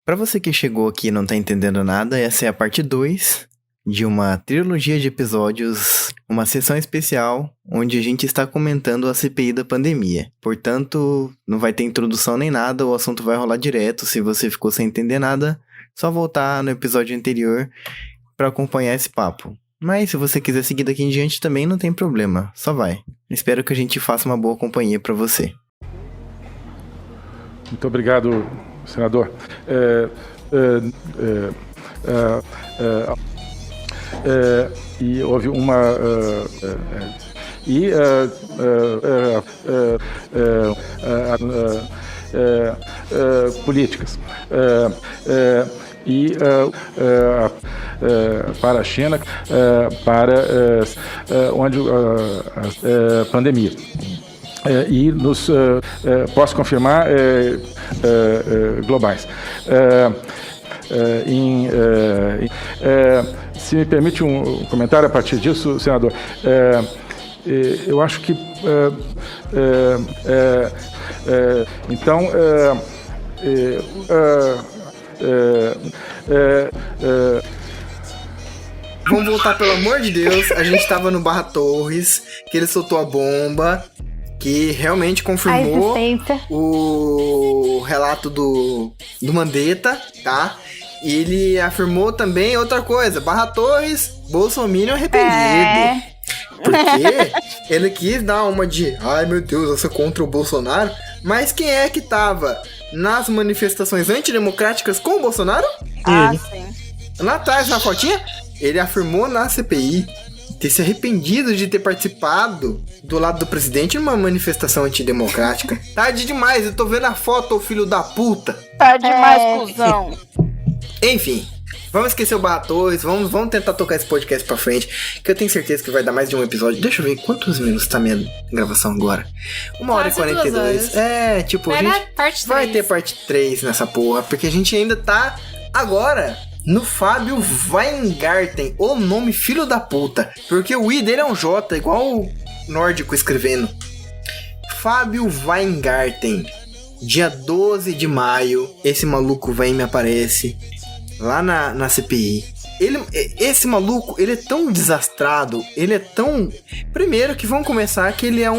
Para você que chegou aqui e não tá entendendo nada, essa é a parte 2 de uma trilogia de episódios, uma sessão especial onde a gente está comentando a CPI da pandemia. Portanto, não vai ter introdução nem nada, o assunto vai rolar direto. Se você ficou sem entender nada, só voltar no episódio anterior para acompanhar esse papo. Mas se você quiser seguir daqui em diante também não tem problema, só vai. Espero que a gente faça uma boa companhia para você. Muito obrigado, senador. E houve uma políticas para a China, para onde a pandemia. E nos posso confirmar globais. Se me permite um comentário a partir disso, senador, eu acho que então vamos voltar, pelo amor de Deus. A gente tava no Barra Torres, que ele soltou a bomba, que realmente confirmou o relato do Mandetta, tá? E ele afirmou também outra coisa: Barra Torres, Bolsominion arrependido. Porque ele quis dar uma de, ai meu Deus, eu sou contra o Bolsonaro. Mas quem é que tava nas manifestações antidemocráticas com o Bolsonaro? Ele. Sim. Lá atrás, na fotinha, ele afirmou na CPI ter se arrependido de ter participado do lado do presidente numa manifestação antidemocrática. Tarde demais, eu tô vendo a foto, ô filho da puta. Tarde demais, cuzão. Enfim, vamos esquecer o Barra Torres, vamos tentar tocar esse podcast pra frente, que eu tenho certeza que vai dar mais de um episódio. Deixa eu ver quantos minutos tá minha gravação agora. 1h42. É, tipo, a gente vai ter parte 3 nessa porra, porque a gente ainda tá agora no Fábio Weingarten, o nome filho da puta, porque o I dele é um J, igual o nórdico escrevendo. Fábio Weingarten, dia 12 de maio, esse maluco vem e me aparece lá na CPI. Esse maluco, ele é tão desastrado, ele é tão... Primeiro que vamos começar que ele é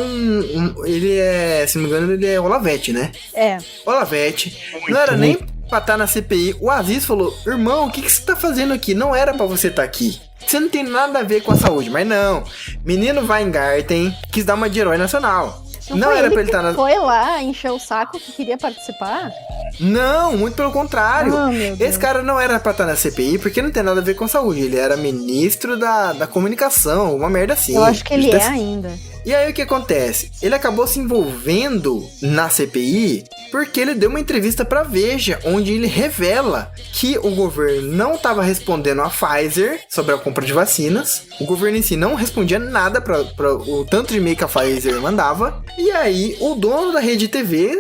ele é, se não me engano, ele é Olavete, né? É. Olavete, não era nem pra estar na CPI. O Aziz falou: irmão, o que você tá fazendo aqui? Não era pra você estar aqui. Você não tem nada a ver com a saúde. Mas não, menino Weingarten quis dar uma de herói nacional. Não era pra ele estar na... Foi lá, encheu o saco que queria participar? Não, muito pelo contrário. Oh, esse cara não era pra estar na CPI porque não tem nada a ver com saúde. Ele era ministro da comunicação, uma merda assim. Eu acho que ele é ainda. E aí o que acontece? Ele acabou se envolvendo na CPI porque ele deu uma entrevista pra Veja, onde ele revela que o governo não estava respondendo a Pfizer sobre a compra de vacinas. O governo em si não respondia nada para o tanto de e-mail que a Pfizer mandava. E aí o dono da Rede TV,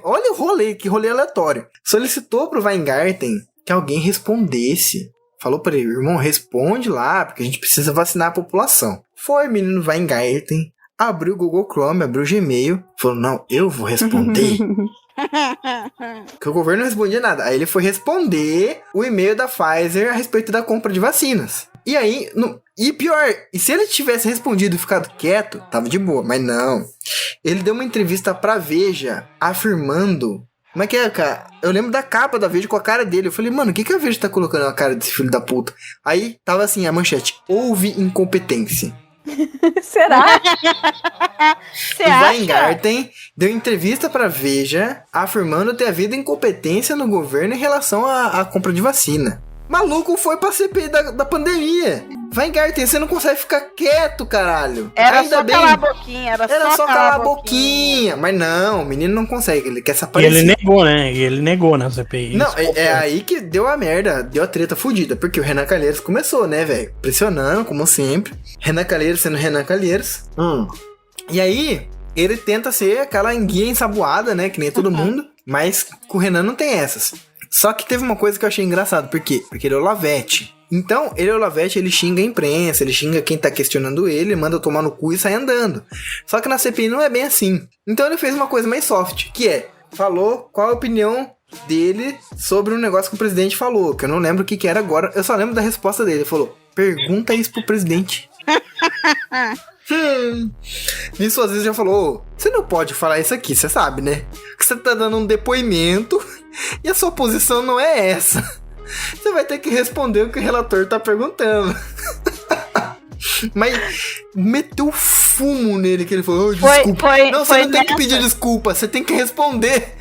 olha o rolê, que rolê aleatório, solicitou pro Weingarten que alguém respondesse. Falou pra ele: irmão, responde lá, porque a gente precisa vacinar a população. Foi, menino Weingarten, abriu o Google Chrome, abriu o Gmail, falou: não, eu vou responder. Porque o governo não respondia nada. Aí ele foi responder o e-mail da Pfizer a respeito da compra de vacinas. E aí, e pior, e se ele tivesse respondido e ficado quieto, tava de boa, mas não. Ele deu uma entrevista pra Veja, afirmando... Como é que é, cara? Eu lembro da capa da Veja com a cara dele. Eu falei: mano, o que a Veja tá colocando na cara desse filho da puta? Aí tava assim, a manchete: houve incompetência. Será? O Weingarten deu entrevista pra Veja afirmando ter havido incompetência no governo em relação à compra de vacina. Maluco foi pra CPI da pandemia. Weingarten, você não consegue ficar quieto, caralho. Era só calar a boquinha. Era só calar a boquinha. Mas não, o menino não consegue, ele quer se aparecer. E ele negou, né? E ele negou na CPI. Não, é aí que deu a merda, deu a treta fudida. Porque o Renan Calheiros começou, né, velho? Pressionando, como sempre. Renan Calheiros sendo Renan Calheiros. E aí, ele tenta ser aquela enguia ensaboada, né? Que nem todo mundo. Mas com o Renan não tem essas. Só que teve uma coisa que eu achei engraçado. Por quê? Porque ele é o Olavete. Então, ele é o Olavete, ele xinga a imprensa, ele xinga quem tá questionando ele, manda tomar no cu e sai andando. Só que na CPI não é bem assim. Então ele fez uma coisa mais soft, que é: falou qual a opinião dele sobre um negócio que o presidente falou, que eu não lembro o que era agora, eu só lembro da resposta dele. Ele falou, pergunta isso pro presidente. Nisso às vezes já falou, você não pode falar isso aqui, você sabe, né? Que você tá dando um depoimento e a sua posição não é essa. Você vai ter que responder o que o relator tá perguntando. Mas meteu fumo nele, que ele falou, desculpa. Não, você não tem que pedir desculpa, você tem que responder.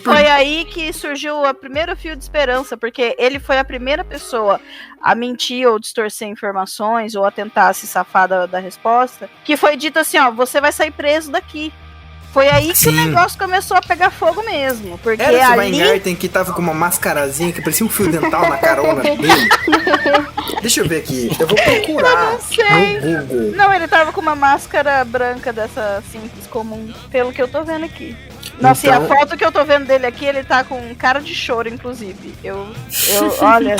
Foi aí que surgiu o primeiro fio de esperança, porque ele foi a primeira pessoa a mentir ou distorcer informações ou a tentar se safar da resposta, que foi dito assim, ó, você vai sair preso daqui. Foi aí que o negócio começou a pegar fogo mesmo. Porque era esse Weingarten que tava com uma mascarazinha que parecia um fio dental na carona dele. Deixa eu ver aqui. Eu vou procurar eu não sei. no Google. Não, ele tava com uma máscara branca dessa simples, comum, pelo que eu tô vendo aqui. Nossa, então... e a foto que eu tô vendo dele aqui, ele tá com cara de choro, inclusive. Olha,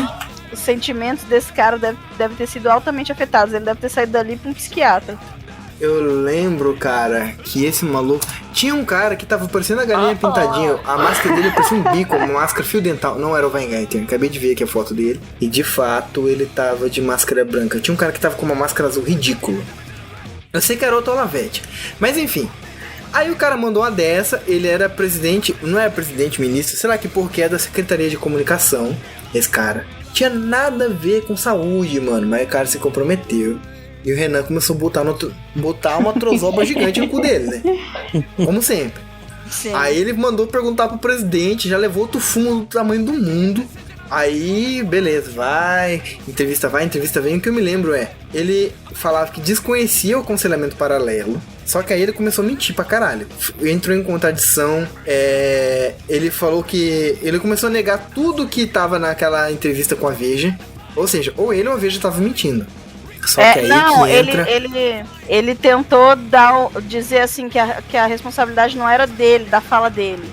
os sentimentos desse cara devem ter sido altamente afetados. Ele deve ter saído dali pra um psiquiatra. Eu lembro, cara, que esse maluco... Tinha um cara que tava parecendo a galinha pintadinha. A máscara dele parecia um bico, uma máscara fio dental. Não era o Weingarten, acabei de ver aqui a foto dele. E de fato, ele tava de máscara branca. Tinha um cara que tava com uma máscara azul ridículo. Eu sei que era outro Olavete. Mas enfim. Aí o cara mandou uma dessa. Ele era presidente... Não era presidente, ministro. Sei lá que porra que é da Secretaria de Comunicação. Esse cara. Tinha nada a ver com saúde, mano. Mas o cara se comprometeu. E o Renan começou a botar uma trozoba gigante no cu dele, né? Como sempre. Sim. Aí ele mandou perguntar pro presidente, já levou outro fumo do tamanho do mundo. Aí, beleza, entrevista vem. O que eu me lembro ele falava que desconhecia o aconselhamento paralelo. Só que aí ele começou a mentir pra caralho. Entrou em contradição. Ele falou que... Ele começou a negar tudo que tava naquela entrevista com a Veja. Ou seja, ou ele ou a Veja tava mentindo. Só que aí não, que entra... ele tentou dizer assim que a responsabilidade não era dele, da fala dele.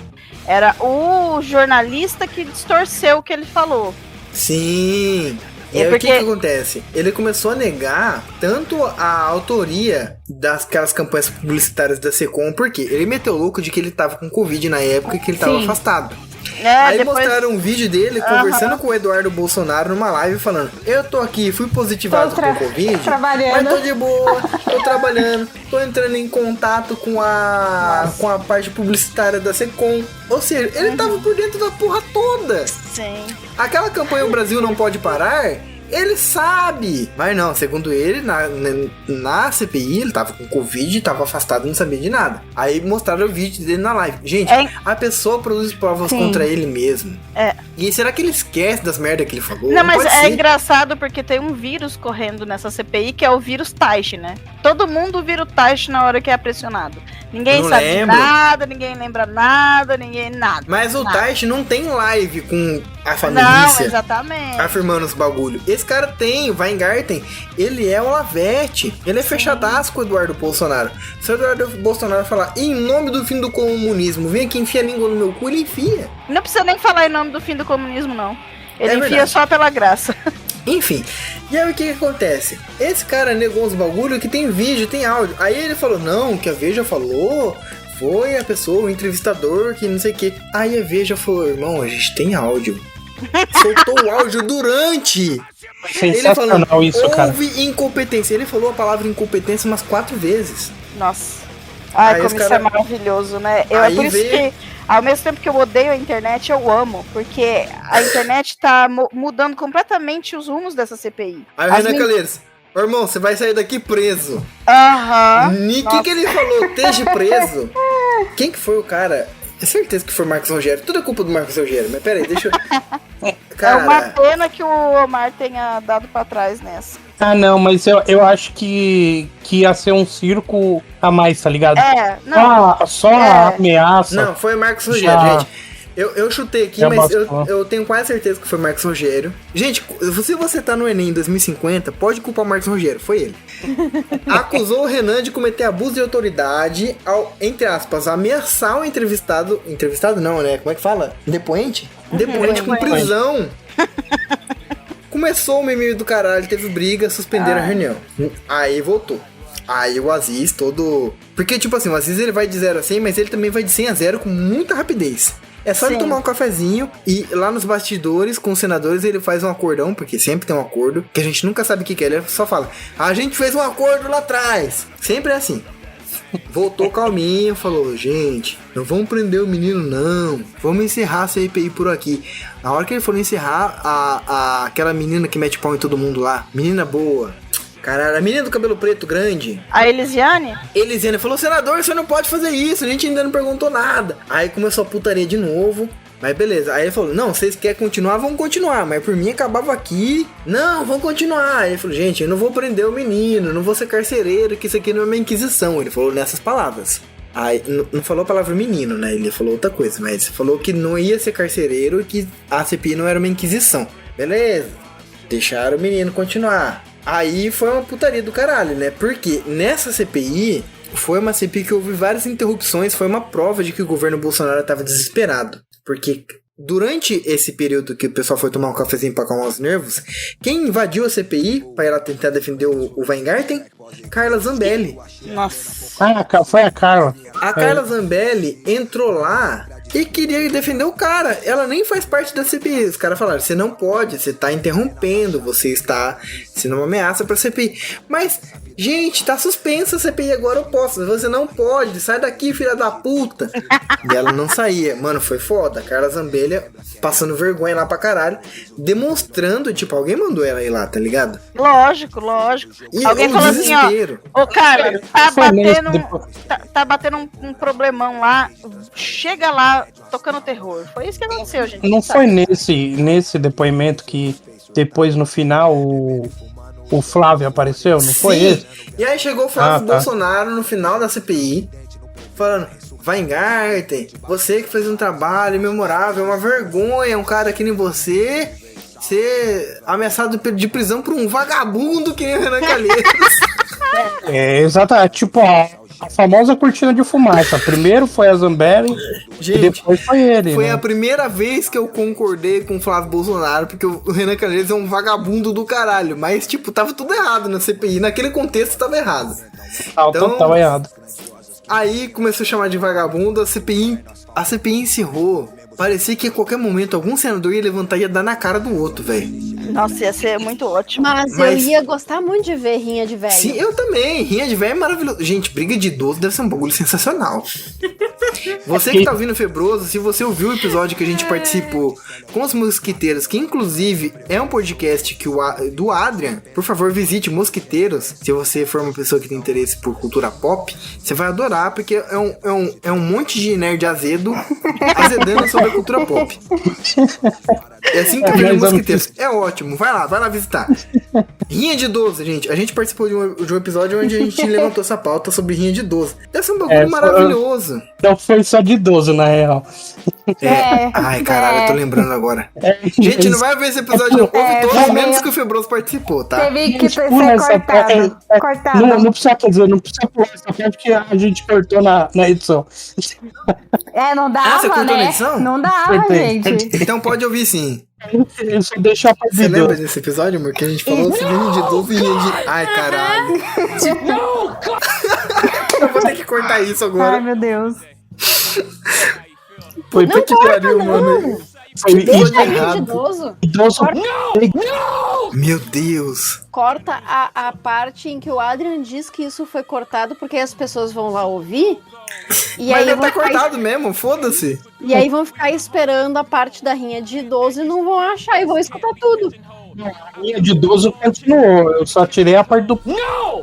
Era o jornalista que distorceu o que ele falou. Sim. E aí o que acontece? Ele começou a negar tanto a autoria daquelas campanhas publicitárias da Secom, porque ele meteu louco de que ele tava com Covid na época e que ele tava afastado. Aí mostraram um vídeo dele conversando com o Eduardo Bolsonaro numa live falando, eu tô aqui, fui positivado com Covid, mas tô de boa, tô trabalhando, tô entrando em contato com a parte publicitária da Secom. Ou seja, ele tava por dentro da porra toda. Sim. Aquela campanha O Brasil Não Pode Parar, ele sabe. Mas não, segundo ele, na CPI, ele tava com Covid, tava afastado, não sabia de nada. Aí mostraram o vídeo dele na live. Gente, a pessoa produz provas contra ele mesmo. E será que ele esquece das merdas que ele falou? Não, mas é engraçado porque tem um vírus correndo nessa CPI, que é o vírus Taish, né? Todo mundo vira o Taish na hora que é pressionado. Ninguém sabe de nada, ninguém lembra nada, nada. Mas o Taish não tem live com a família. Não, exatamente. Afirmando os bagulho. Esse cara tem, o Weingarten, ele é o Olavete. Ele é fechadaço com o Eduardo Bolsonaro. Se o Eduardo Bolsonaro falar em nome do fim do comunismo, vem aqui enfia a língua no meu cu, ele enfia. Não precisa nem falar em nome do fim do comunismo, não. Ele enfia só pela graça. Enfim, e aí o que acontece? Esse cara negou uns bagulho que tem vídeo, tem áudio. Aí ele falou, não, que a Veja falou foi a pessoa, o entrevistador, que não sei o que. Aí a Veja falou, irmão, a gente tem áudio. Soltou o áudio durante. Sensacional ele falou, isso, cara. Houve incompetência. Ele falou a palavra incompetência umas 4 vezes. Nossa. Ai, como isso é maravilhoso, né? É por isso que, ao mesmo tempo que eu odeio a internet, eu amo. Porque a internet tá mudando completamente os rumos dessa CPI. Aí o Renan Calheiros, irmão, você vai sair daqui preso. O que ele falou? Esteja preso. Quem que foi o cara? É certeza que foi o Marcos Rogério. Tudo é culpa do Marcos Rogério. Mas peraí, deixa eu... Cara... É uma pena que o Omar tenha dado pra trás nessa. Ah, não, mas eu acho que ia ser um circo a mais, tá ligado? Só a ameaça. Não, foi o Marcos Rogério, gente. Eu chutei aqui, mas eu tenho quase certeza que foi o Marcos Rogério. Gente, se você tá no Enem em 2050, pode culpar o Marcos Rogério, foi ele. Acusou o Renan de cometer abuso de autoridade ao, entre aspas, ameaçar o entrevistado. Entrevistado não, né? Como é que fala? Depoente? Depoente com prisão. Começou o meme do caralho, teve briga, suspenderam a reunião. Aí voltou. Aí o Aziz todo... Porque, tipo assim, o Aziz ele vai de 0 a 100, mas ele também vai de 100 a 0 com muita rapidez. É só ele tomar um cafezinho e lá nos bastidores, com os senadores, ele faz um acordão, porque sempre tem um acordo, que a gente nunca sabe o que é. Ele só fala, a gente fez um acordo lá atrás. Sempre é assim. Voltou calminho, falou, gente, não vamos prender o menino não, vamos encerrar a CPI por aqui. Na hora que ele for encerrar, aquela menina que mete pau em todo mundo lá, menina boa, caralho, a menina do cabelo preto grande, a Elisiane falou, senador, você não pode fazer isso, a gente ainda não perguntou nada. Aí começou a putaria de novo. Mas beleza, aí ele falou, não, vocês querem continuar, vamos continuar, mas por mim acabava aqui. Não, vamos continuar. Aí ele falou, gente, eu não vou prender o menino, não vou ser carcereiro, que isso aqui não é uma inquisição. Ele falou nessas palavras. Aí, não falou a palavra menino, né, ele falou outra coisa, mas falou que não ia ser carcereiro e que a CPI não era uma inquisição. Beleza, deixaram o menino continuar. Aí foi uma putaria do caralho, né, porque nessa CPI... Foi uma CPI que houve várias interrupções, foi uma prova de que o governo Bolsonaro estava desesperado. Porque durante esse período que o pessoal foi tomar um cafezinho para acalmar os nervos, quem invadiu a CPI para ela tentar defender o Weingarten? Carla Zambelli. Nossa. Foi a Carla. A Carla Zambelli entrou lá e queria defender o cara. Ela nem faz parte da CPI. Os caras falaram, você não pode, você tá interrompendo, você está sendo uma ameaça pra CPI. Mas, gente, tá suspensa a CPI agora, eu posso. Você não pode, sai daqui, filha da puta. E ela não saía. Mano, foi foda. A Carla Zambelli passando vergonha lá pra caralho, demonstrando, tipo, alguém mandou ela ir lá, tá ligado? Lógico. E alguém falou assim, ó, ô cara, tá batendo um problemão lá, chega lá tocando terror. Foi isso que aconteceu, gente. Não foi nesse depoimento que depois no final o Flávio apareceu? Não foi esse? E aí chegou o Flávio Bolsonaro no final da CPI, falando, Weingarten, você que fez um trabalho memorável, é uma vergonha um cara que nem você ser ameaçado de prisão por um vagabundo que nem o Renan Calheiros. Exato, tipo a famosa cortina de fumaça. Primeiro foi a Zambelli e depois foi ele. Foi, né? A a primeira vez que eu concordei com o Flávio Bolsonaro, porque o Renan Calheiros é um vagabundo do caralho. Mas, tipo, tava tudo errado na CPI. Naquele contexto tava errado. Então, tava errado. Aí começou a chamar de vagabundo, a CPI encerrou. Parecia que a qualquer momento algum senador ia levantar e ia dar na cara do outro, velho. Nossa, ia ser muito ótimo. Mas eu ia gostar muito de ver rinha de velho. Sim, eu também. Rinha de velho é maravilhoso. Gente, briga de idoso deve ser um bagulho sensacional. Você que tá ouvindo Febroso, se você ouviu o episódio que a gente participou com os Mosquiteiros, que inclusive é um podcast do Adrian, por favor, visite Mosquiteiros. Se você for uma pessoa que tem interesse por cultura pop, você vai adorar, porque é um monte de nerd azedo azedando sobre a cultura pop. É assim que eu vejo Mosquiteiros. É ótimo, vai lá visitar. Rinha de idoso, gente. A gente participou de um episódio onde a gente levantou essa pauta sobre rinha de idoso. Deve ser um bagulho maravilhoso. Não foi só de idoso, na real. Ai, caralho, eu tô lembrando agora. Gente, não vai ver esse episódio, não. Houve todos menos que o Febroso participou, tá? Teve que ser cortado. Não precisa pular essa parte que a gente cortou na edição. Não dava, você cortou né? na edição? Não dava, gente. Então pode ouvir sim. Só deixar pra Você lembra desse episódio, amor? Que a gente falou sobre rinha de idoso e rinha de... Ai, caralho. Eu vou ter que cortar isso agora. Ai, meu Deus. Foi pra que pariu, mano. Foi rinha de idoso. Meu Deus. Corta a parte em que o Adrian diz que isso foi cortado porque as pessoas vão lá ouvir. E Mas aí deve tá cortado mesmo, foda-se. E aí vão ficar esperando a parte da rinha de idoso e não vão achar e vão escutar tudo. A rinha de idoso continuou. Eu só tirei a parte do... Não!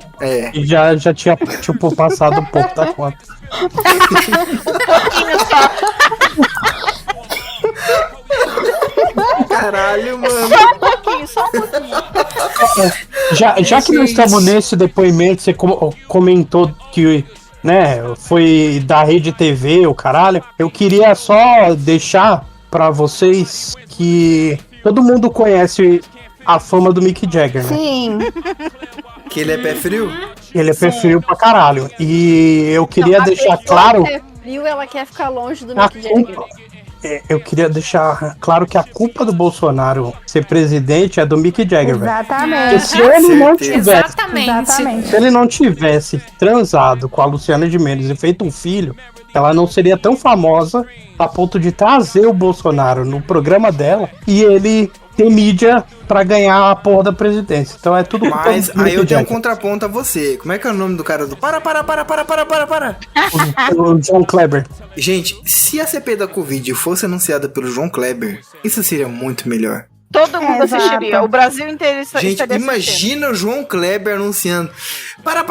E já tinha, tipo, passado um pouco da conta. Um pouquinho só. Caralho, mano. Só um pouquinho. Já que nós estamos nesse depoimento, você comentou que, né, foi da Rede TV, o caralho. Eu queria só deixar pra vocês que todo mundo conhece a fama do Mick Jagger, né? Sim. Que ele é pé frio? Ele é pé frio pra caralho. E eu queria deixar claro... Pé frio, ela quer ficar longe do Mick Jagger. eu queria deixar claro que a culpa do Bolsonaro ser presidente é do Mick Jagger, velho. Exatamente. Porque se ele não tivesse, Exatamente. se ele não tivesse transado com a Luciana Gimenez e feito um filho, ela não seria tão famosa a ponto de trazer o Bolsonaro no programa dela e ele ter mídia pra ganhar a porra da presidência. Então é tudo culpa Mas do aí Mick eu tenho um Jagger. contraponto a você. Como é que é o nome do cara do... Para. O John Kleber. Gente, se a CPI da Covid fosse anunciada pelo João Kleber, isso seria muito melhor. Todo mundo Exato. assistiria. O Brasil inteiro Gente, estaria assistindo. imagina o João Kleber anunciando. Para.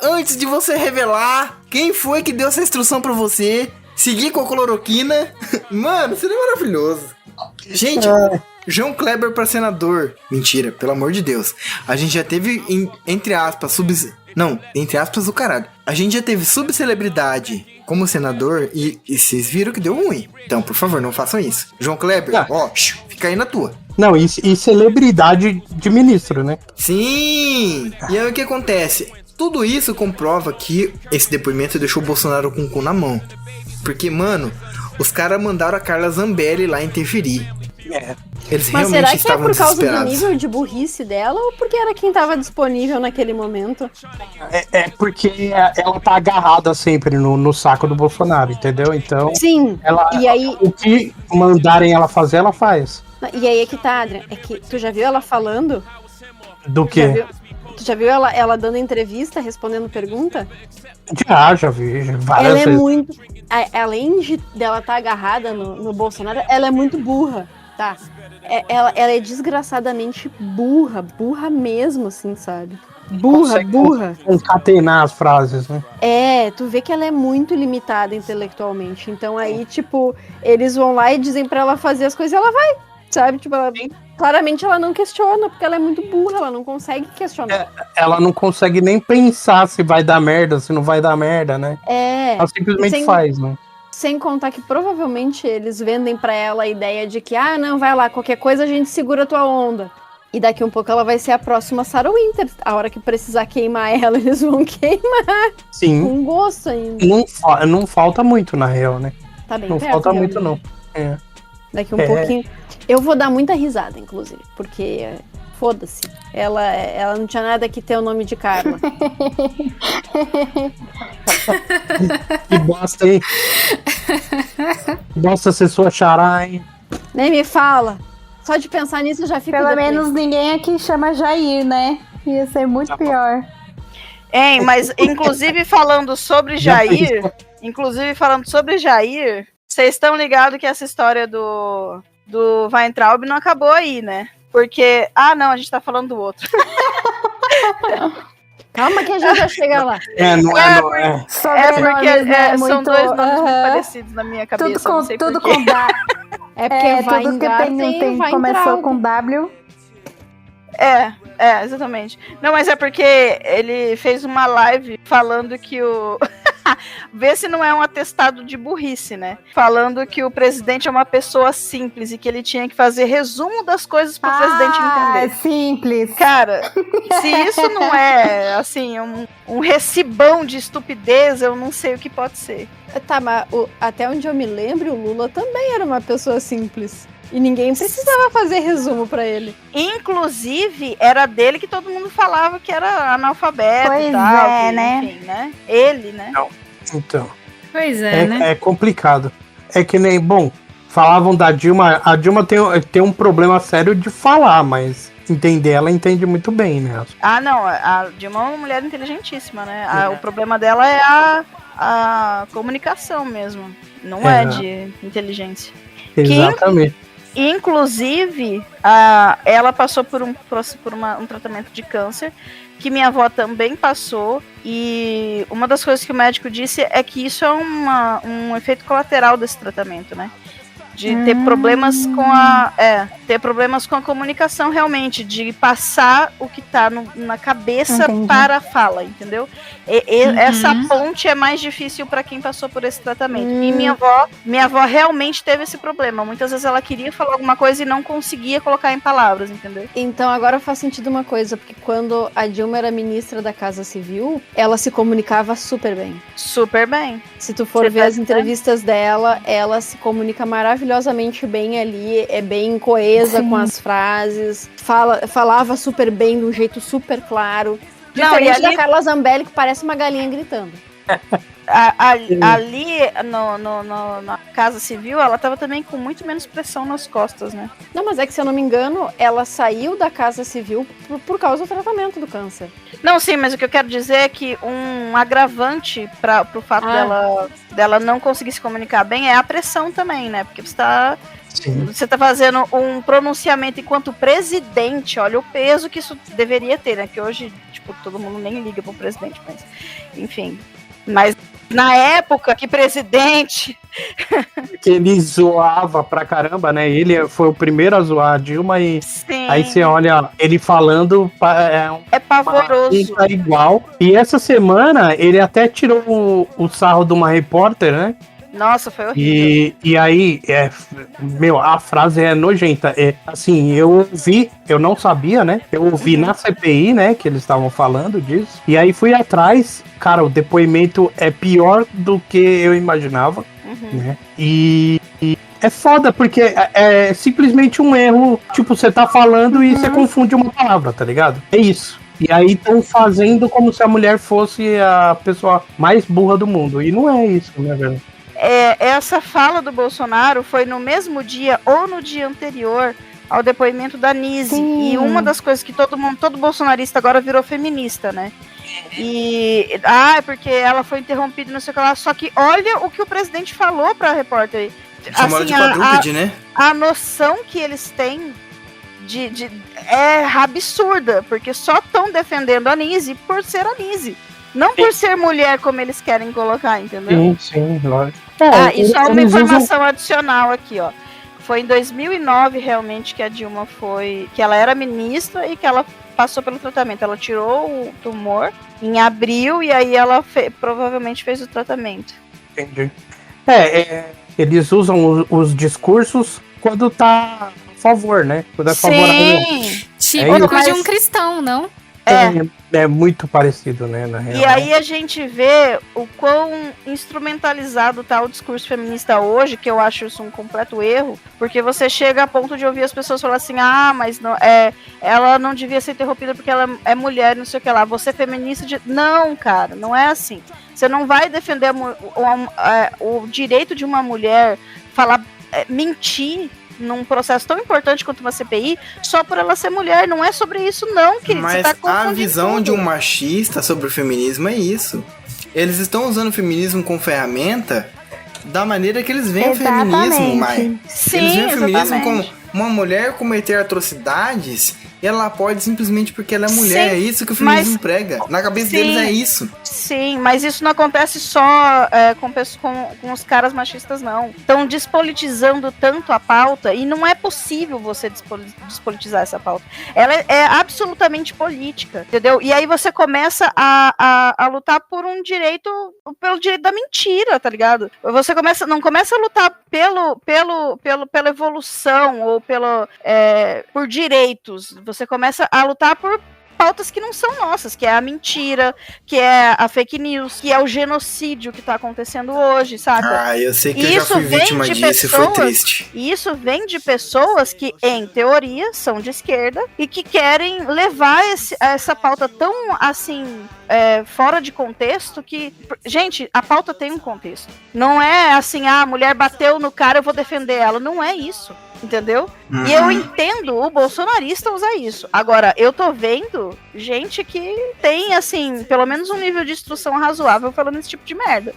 Antes de você revelar quem foi que deu essa instrução pra você seguir com a cloroquina. Mano, seria maravilhoso. Gente, João Kleber pra senador. Mentira, pelo amor de Deus. A gente já teve, entre aspas, Não, entre aspas do caralho. A gente já teve subcelebridade como senador e vocês viram que deu ruim. Então, por favor, não façam isso. João Kleber, ó, fica aí na tua. Não, e celebridade de ministro, né? Sim! E aí o que acontece? Tudo isso comprova que esse depoimento deixou o Bolsonaro com o cu na mão. Porque, mano, os caras mandaram a Carla Zambelli lá interferir. Eles Mas realmente será que é estavam por causa do desesperados. nível de burrice dela ou porque era quem tava disponível naquele momento? É porque ela tá agarrada sempre no saco do Bolsonaro, entendeu? Então, Sim, e aí... o que mandarem ela fazer, ela faz. E aí é que tá, Adrian, é que tu já viu ela falando? Do quê? Tu já viu ela dando entrevista, respondendo pergunta? Já vi várias Ela é vezes. muito... Além dela estar agarrada no Bolsonaro, ela é muito burra, tá? Ela é desgraçadamente burra mesmo, assim, sabe? Burra. Concatenar as frases, né? Tu vê que ela é muito limitada intelectualmente. Então aí, tipo, eles vão lá e dizem pra ela fazer as coisas e ela vai, sabe? Tipo, claramente ela não questiona, porque ela é muito burra, ela não consegue questionar. Ela não consegue nem pensar se vai dar merda, se não vai dar merda, né? Ela simplesmente faz, né? Sem contar que provavelmente eles vendem pra ela a ideia de que, não, vai lá, qualquer coisa a gente segura a tua onda. E daqui um pouco ela vai ser a próxima Sarah Winter. A hora que precisar queimar ela, eles vão queimar. Sim. Com gosto ainda. Não falta muito, na real, né? Tá bem Não perto, falta realmente. muito, não. Daqui um pouquinho. Eu vou dar muita risada, inclusive, porque foda-se. Ela não tinha nada que ter o nome de Carla. Que bosta, hein? Bosta ser sua xará, hein? Nem me fala. Só de pensar nisso eu já fico Pelo depressa. menos ninguém aqui chama Jair, né? Ia ser muito pior. Hein, mas inclusive falando sobre Jair, vocês estão ligados que essa história do Weintraub não acabou aí, né? Porque, não, a gente tá falando do outro. Calma que a gente já chega lá. Porque né? são dois nomes muito parecidos na minha cabeça, Tudo não sei tudo porquê. com W. É porque Tudo que tem começou com W. Exatamente. Não, mas é porque ele fez uma live falando que o... Vê se não é um atestado de burrice, né? Falando que o presidente é uma pessoa simples e que ele tinha que fazer resumo das coisas pro presidente entender. Simples. Cara, se isso não é, assim, um recibão de estupidez, eu não sei o que pode ser. Tá, mas até onde eu me lembro, o Lula também era uma pessoa simples. E ninguém precisava fazer resumo pra ele. Inclusive, era dele que todo mundo falava que era analfabeto Pois e tal. é, que, né? Enfim, né? Ele, né? Então, Pois é, né? é complicado. É que nem, falavam da Dilma. A Dilma tem um problema sério de falar, mas entender, ela entende muito bem, né? Não, a Dilma é uma mulher inteligentíssima, né? O problema dela é a comunicação mesmo. Não é de inteligência. Exatamente. Inclusive, ela passou por um tratamento de câncer, que minha avó também passou, e uma das coisas que o médico disse é que isso é um efeito colateral desse tratamento, né? De ter problemas com a comunicação realmente, de passar o que tá na cabeça para a fala, entendeu? Essa ponte é mais difícil para quem passou por esse tratamento. E minha avó realmente teve esse problema. Muitas vezes ela queria falar alguma coisa e não conseguia colocar colocar em palavras, entendeu? Então agora faz sentido uma coisa, porque quando a Dilma era ministra da Casa Civil, ela se comunicava super bem. Super bem. Se tu for ver as entrevistas dela, ela se comunica maravilhosamente bem ali, é bem coesa com as frases, falava super bem, de um jeito super claro. Diferente da Carla Zambelli, que parece uma galinha gritando. Ali na Casa Civil, ela tava também com muito menos pressão nas costas, né? Não, mas é que, se eu não me engano, ela saiu da Casa Civil por causa do tratamento do câncer. Não, sim, mas o que eu quero dizer é que um agravante pro fato dela não conseguir se comunicar bem é a pressão também, né? Porque você tá fazendo um pronunciamento enquanto presidente, olha o peso que isso deveria ter, né? Que hoje, tipo, todo mundo nem liga pro presidente, mas enfim. Mas na época que presidente... Que ele zoava pra caramba, né? Ele foi o primeiro a zoar a Dilma e Sim. Aí você olha ele falando... É pavoroso. Igual. E essa semana ele até tirou o sarro de uma repórter, né? Nossa, foi horrível. E aí, a frase é nojenta. Assim, eu não sabia, né? Eu ouvi na CPI, né, que eles estavam falando disso. E aí fui atrás, cara, o depoimento é pior do que eu imaginava, né? E é foda, porque é simplesmente um erro. Tipo, você tá falando e você confunde uma palavra, tá ligado? É isso. E aí estão fazendo como se a mulher fosse a pessoa mais burra do mundo. E não é isso, né, velho? Essa fala do Bolsonaro foi no mesmo dia ou no dia anterior ao depoimento da Nise. Sim. E uma das coisas que todo bolsonarista agora virou feminista, né? E porque ela foi interrompida, não sei o que lá. Só que olha o que o presidente falou pra repórter. Chamou de quadrúpede, né? A noção que eles têm é absurda, porque só estão defendendo a Nise por ser a Nise. Não por ser mulher, como eles querem colocar, entendeu? Sim, lógico. E só uma informação adicional aqui, ó. Foi em 2009, realmente, que a Dilma que ela era ministra e que ela passou pelo tratamento. Ela tirou o tumor em abril e aí ela provavelmente fez o tratamento. Entendi. Eles usam os discursos quando tá a favor, né? Quando é favorável. Tipo de um cristão, não? É muito parecido, né, na real. E aí a gente vê o quão instrumentalizado tá o discurso feminista hoje, que eu acho isso um completo erro, porque você chega a ponto de ouvir as pessoas falar assim, mas não, ela não devia ser interrompida porque ela é mulher, não sei o que lá, você é feminista Não, cara, não é assim. Você não vai defender o direito de uma mulher mentir num processo tão importante quanto uma CPI, só por ela ser mulher. Não é sobre isso não, querido. Mas você tá a visão de um machista sobre o feminismo é isso. Eles estão usando o feminismo como ferramenta da maneira que eles veem o feminismo, Maia. Sim, eles veem o feminismo exatamente. como uma mulher cometer atrocidades e ela pode simplesmente porque ela é mulher. Sim, é isso que o feminismo prega. Na cabeça deles é isso. Sim, mas isso não acontece só com os caras machistas, não. Estão despolitizando tanto a pauta e não é possível você despolitizar essa pauta. Ela é absolutamente política, entendeu? E aí você começa a lutar pelo direito da mentira, tá ligado? Você não começa a lutar pela evolução ou por direitos. Você começa a lutar por pautas que não são nossas, que é a mentira, que é a fake news, que é o genocídio que tá acontecendo hoje, saca? Eu sei que eu já fui vítima disso e foi triste. E isso vem de pessoas que, em teoria, são de esquerda e que querem levar essa pauta tão, assim, fora de contexto que... Gente, a pauta tem um contexto. Não é assim, a mulher bateu no cara, eu vou defender ela. Não é isso. Entendeu? E eu entendo o bolsonarista usar isso. Agora, eu tô vendo gente que tem, assim, pelo menos um nível de instrução razoável falando esse tipo de merda.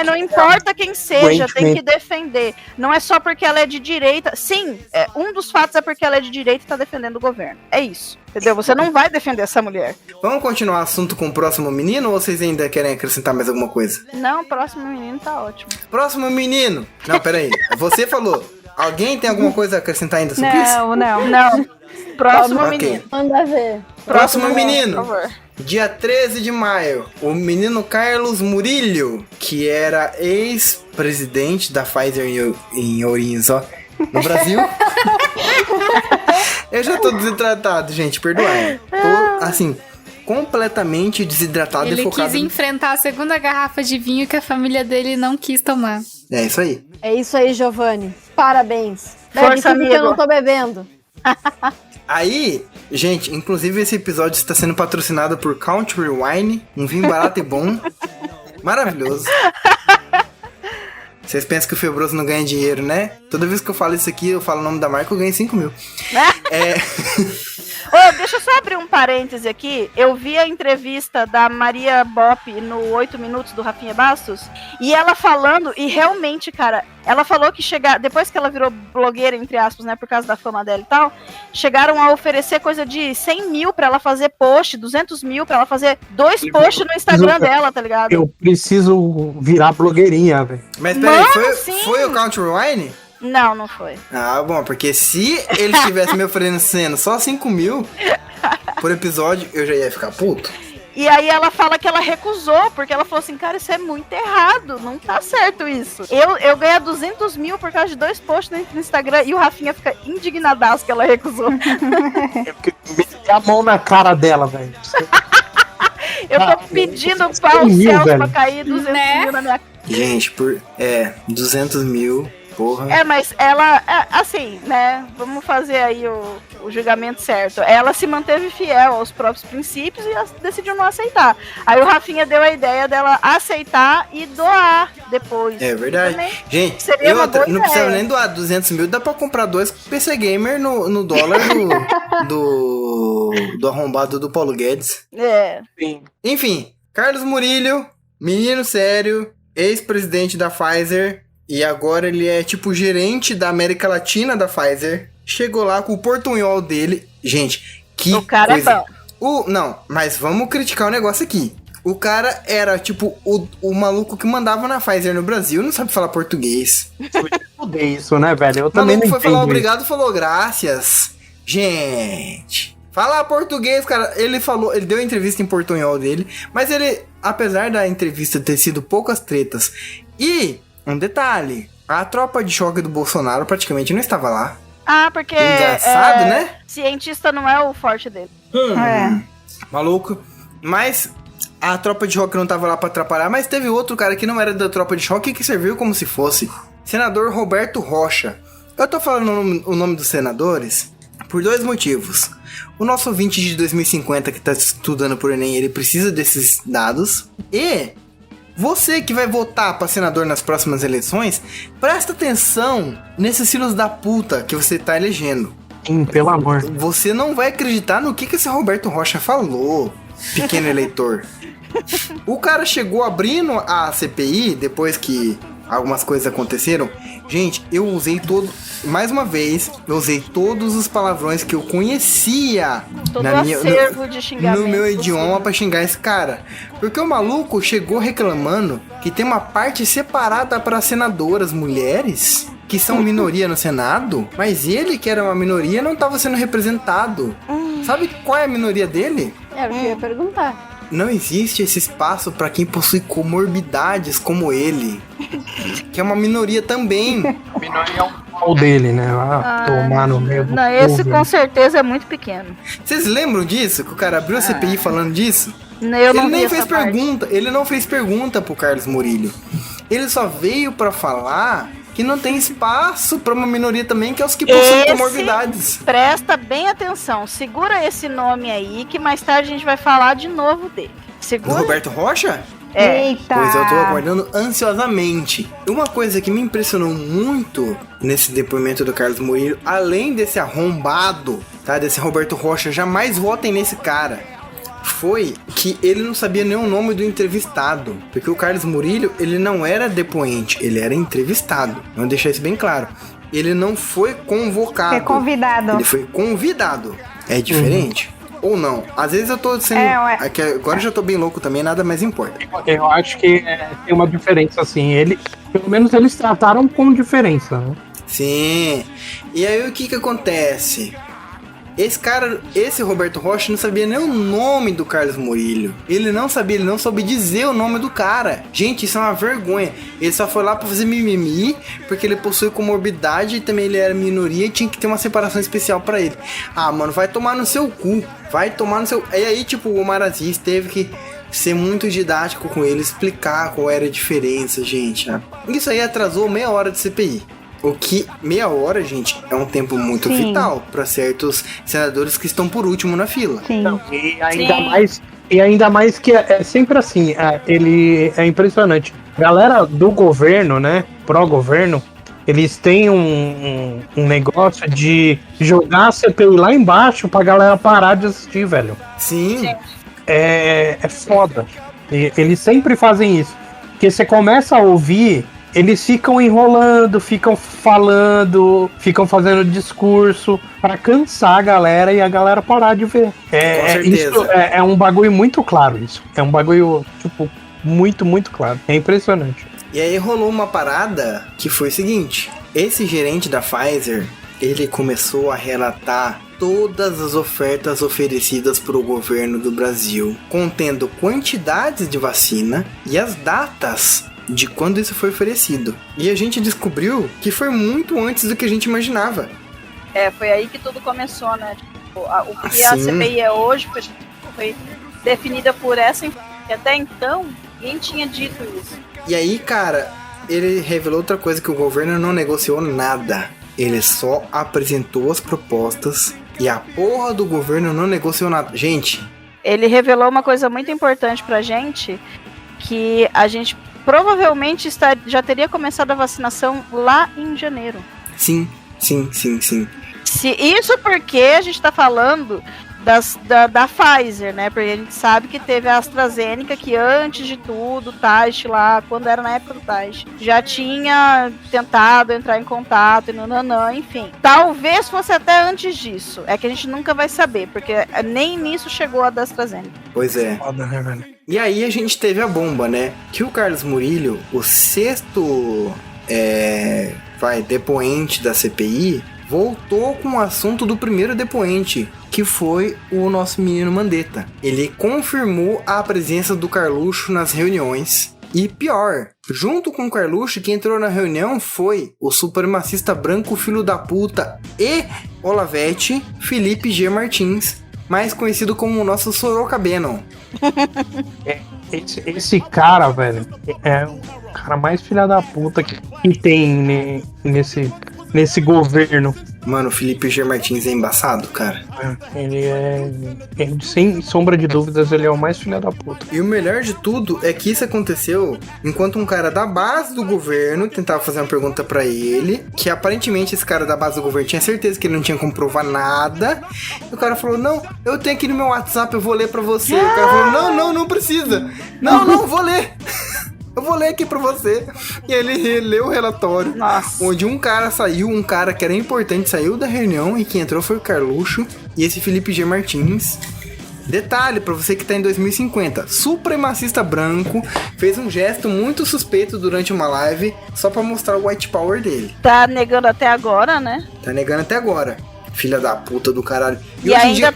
Não importa quem seja, tem que defender. Não é só porque ela é de direita. Sim, um dos fatos é porque ela é de direita e tá defendendo o governo. É isso. Entendeu? Você não vai defender essa mulher. Vamos continuar o assunto com o próximo menino ou vocês ainda querem acrescentar mais alguma coisa? Não, o próximo menino tá ótimo. Próximo menino! Não, peraí. Você falou. Alguém tem alguma coisa a acrescentar ainda sobre isso? Não. Próximo menino. Manda ver. Próximo menino. Por favor. Dia 13 de maio, o menino Carlos Murillo, que era ex-presidente da Pfizer em Ourinhos, ó, no Brasil, Eu já tô desidratado, gente, perdoai. Tô, assim, completamente desidratado Ele e focado. quis enfrentar a segunda garrafa de vinho que a família dele não quis tomar. É isso aí. É isso aí, Giovanni. Parabéns. Bebe Força, tudo que eu amigo. não tô bebendo. Aí, gente, inclusive esse episódio está sendo patrocinado por Country Wine, um vinho barato e bom. Maravilhoso. Vocês pensam que o Febroso não ganha dinheiro, né? Toda vez que eu falo isso aqui, eu falo o nome da marca, eu ganho 5 mil. Deixa eu só abrir um parêntese aqui. Eu vi a entrevista da Maria Bopp no 8 Minutos do Rafinha Bastos. E ela falando, e realmente, cara, ela falou que depois que ela virou blogueira, entre aspas, né, por causa da fama dela e tal, chegaram a oferecer coisa de 100 mil pra ela fazer post, 200 mil pra ela fazer 2 posts no Instagram dela, tá ligado? Eu preciso virar blogueirinha, velho. Mas peraí, Mano, sim. foi o Country Wine? Não, não foi. Ah, bom, porque se ele estivesse me oferecendo só 5 mil por episódio, eu já ia ficar puto. E aí ela fala que ela recusou, porque ela falou assim, cara, isso é muito errado, não tá certo isso. Eu ganhei 200 mil por causa de 2 posts no Instagram e o Rafinha fica indignadaço que ela recusou. É porque meti a mão na cara dela, velho. Eu tô pedindo para o mil, céu velho. pra cair 200 mil na minha... Gente, 200 mil, porra. Mas ela, assim, né, vamos fazer aí o julgamento certo. Ela se manteve fiel aos próprios princípios e decidiu não aceitar. Aí o Rafinha deu a ideia dela aceitar e doar depois. É verdade. Também Gente, seria uma boa não ideia. precisava nem doar 200 mil, dá pra comprar 2 PC Gamer no dólar do arrombado do Paulo Guedes. É. Enfim, Carlos Murillo, menino sério, ex-presidente da Pfizer, e agora ele é tipo gerente da América Latina da Pfizer. Chegou lá com o portunhol dele. Gente, que O cara coisa. é bom. Não, mas vamos criticar o negócio aqui. O cara era tipo o maluco que mandava na Pfizer no Brasil, não sabe falar português. Tudo isso, né, velho? Eu O também maluco não foi falar entendo obrigado e falou graças. Gente, falar português, cara, ele deu a entrevista em portunhol dele, mas ele, apesar da entrevista ter sido poucas tretas, e um detalhe, a tropa de choque do Bolsonaro praticamente não estava lá. Ah, porque Engraçado, né? cientista não é o forte dele. Maluco. Mas a tropa de choque não tava lá pra atrapalhar, mas teve outro cara que não era da tropa de choque que serviu como se fosse. Senador Roberto Rocha. Eu tô falando o nome dos senadores por 2 motivos. O nosso ouvinte de 2050 que tá estudando por Enem, ele precisa desses dados. E você que vai votar pra senador nas próximas eleições, presta atenção nesses filhos da puta que você tá elegendo. Sim, pelo amor. Você não vai acreditar no que esse Roberto Rocha falou, pequeno eleitor. O cara chegou abrindo a CPI depois que algumas coisas aconteceram. Gente, eu usei mais uma vez, eu usei todos os palavrões que eu conhecia Todo acervo de xingamento no meu idioma possível. pra xingar esse cara. Porque o maluco chegou reclamando que tem uma parte separada para senadoras mulheres, que são minoria no Senado, mas ele, que era uma minoria, não estava sendo representado. Sabe qual é a minoria dele? É o que eu ia perguntar. Não existe esse espaço para quem possui comorbidades como ele, que é uma minoria também. A minoria é o pau dele, né? Tomar no meio do Não, esse povo, com né? certeza é muito pequeno. Vocês lembram disso? Que o cara abriu a CPI falando disso? Eu não Ele vi nem essa fez parte. pergunta, ele não fez pergunta pro Carlos Murillo. Ele só veio pra falar que não tem espaço pra uma minoria também, que é os que possuem Esse- comorbidades. Presta bem atenção, segura esse nome aí, que mais tarde a gente vai falar de novo dele. Do Segura. Roberto Rocha? É. Eita! Pois eu tô aguardando ansiosamente. Uma coisa que me impressionou muito nesse depoimento do Carlos Murillo, além desse arrombado, tá? Desse Roberto Rocha, jamais votem nesse cara. Foi que ele não sabia nem o nome do entrevistado. Porque o Carlos Murillo, ele não era depoente, ele era entrevistado. Vamos deixar isso bem claro. Ele não foi convocado. Ser convidado. Ele foi convidado. É diferente? Ou não? Às vezes eu tô sendo... É, que agora eu já tô bem louco também, nada mais importa. Eu acho que tem uma diferença, assim. Pelo menos eles trataram com diferença, né? Sim. E aí o que acontece? Esse Roberto Rocha não sabia nem o nome do Carlos Murillo. Ele não soube dizer o nome do cara. Gente, isso é uma vergonha. Ele só foi lá pra fazer mimimi, porque ele possui comorbidade e também ele era minoria e tinha que ter uma separação especial pra ele. Ah, mano, vai tomar no seu cu. E aí, tipo, o Omar Aziz teve que ser muito didático com ele, explicar qual era a diferença, gente. Isso aí atrasou meia hora de CPI. O que, meia hora, gente, é um tempo muito vital para certos senadores que estão por último na fila. Sim. Não, e ainda mais que é sempre assim, ele é impressionante. Galera do governo, né, pró-governo, eles têm um negócio de jogar a CPI lá embaixo pra galera parar de assistir, velho. Sim. É foda. Eles sempre fazem isso. Porque você começa a ouvir, eles ficam enrolando, ficam falando, ficam fazendo discurso pra cansar a galera e a galera parar de ver. Com certeza. Isso é um bagulho muito claro, isso. É um bagulho, tipo, muito, muito claro. É impressionante. E aí rolou uma parada que foi o seguinte. Esse gerente da Pfizer, ele começou a relatar todas as ofertas oferecidas para o governo do Brasil, contendo quantidades de vacina e as datas de quando isso foi oferecido. E a gente descobriu que foi muito antes do que a gente imaginava. Foi aí que tudo começou, né? Tipo, o que a CPI é hoje foi definida por essa, que até então ninguém tinha dito isso. E aí, cara, ele revelou outra coisa, que o governo não negociou nada. Ele só apresentou as propostas e a porra do governo não negociou nada. Gente, ele revelou uma coisa muito importante pra gente, que a gente provavelmente já teria começado a vacinação lá em janeiro. Sim. Isso porque a gente tá falando da Pfizer, né? Porque a gente sabe que teve a AstraZeneca, que antes de tudo, o Taish lá, quando era na época do Taish, já tinha tentado entrar em contato, enfim. Talvez fosse até antes disso. É que a gente nunca vai saber, porque nem nisso chegou a da AstraZeneca. Pois é. Foda, né, velho? E aí a gente teve a bomba, né? Que o Carlos Murillo, o sexto depoente da CPI, voltou com o assunto do primeiro depoente, que foi o nosso menino Mandetta. Ele confirmou a presença do Carluxo nas reuniões. E pior, junto com o Carluxo, quem entrou na reunião foi o supremacista branco filho da puta e Olavete, Felipe G. Martins, mais conhecido como o nosso Soroka Bannon. Esse cara, velho, é o cara mais filha da puta que tem nesse governo. Mano, o Felipe G. Martins é embaçado, cara. Ele sem sombra de dúvidas, ele é o mais filha da puta. E o melhor de tudo é que isso aconteceu enquanto um cara da base do governo tentava fazer uma pergunta pra ele, que aparentemente esse cara da base do governo tinha certeza que ele não tinha como provar nada. E o cara falou, não, eu tenho aqui no meu WhatsApp, eu vou ler pra você. O cara falou, não precisa. Não, vou ler. Eu vou ler aqui pra você. E ele releu o relatório. Nossa. Onde um cara que era importante saiu da reunião e quem entrou foi o Carluxo e esse Felipe G. Martins. Detalhe pra você que tá em 2050, supremacista branco fez um gesto muito suspeito durante uma live só pra mostrar o white power dele. Tá negando até agora, né? Filha da puta do caralho. E ainda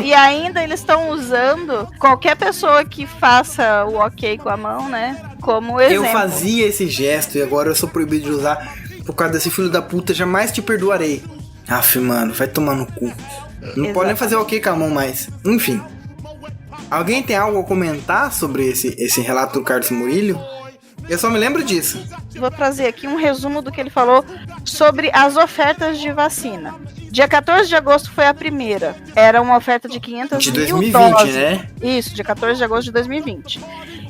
e ainda eles estão usando qualquer pessoa que faça o ok com a mão, né? Como exemplo. Eu fazia esse gesto e agora eu sou proibido de usar por causa desse filho da puta, jamais te perdoarei. Aff, mano, vai tomar no cu. Não pode nem fazer ok com a mão mais. Enfim. Alguém tem algo a comentar sobre esse relato do Carlos Murillo? Eu só me lembro disso. Vou trazer aqui um resumo do que ele falou sobre as ofertas de vacina. Dia 14 de agosto foi a primeira. Era uma oferta de 500 de mil 2020, doses. né? Isso, dia 14 de agosto de 2020.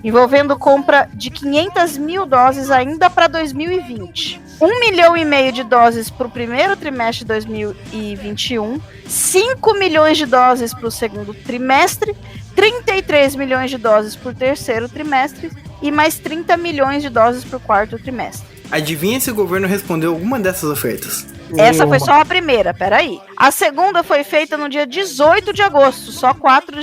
Envolvendo compra de 500 mil doses ainda para 2020. 1,5 milhão de doses para o primeiro trimestre de 2021. 5 milhões de doses para o segundo trimestre. 33 milhões de doses para o terceiro trimestre. E mais 30 milhões de doses para o quarto trimestre. Adivinha se o governo respondeu alguma dessas ofertas? Essa foi só a primeira, peraí. A segunda foi feita no dia 18 de agosto, só 4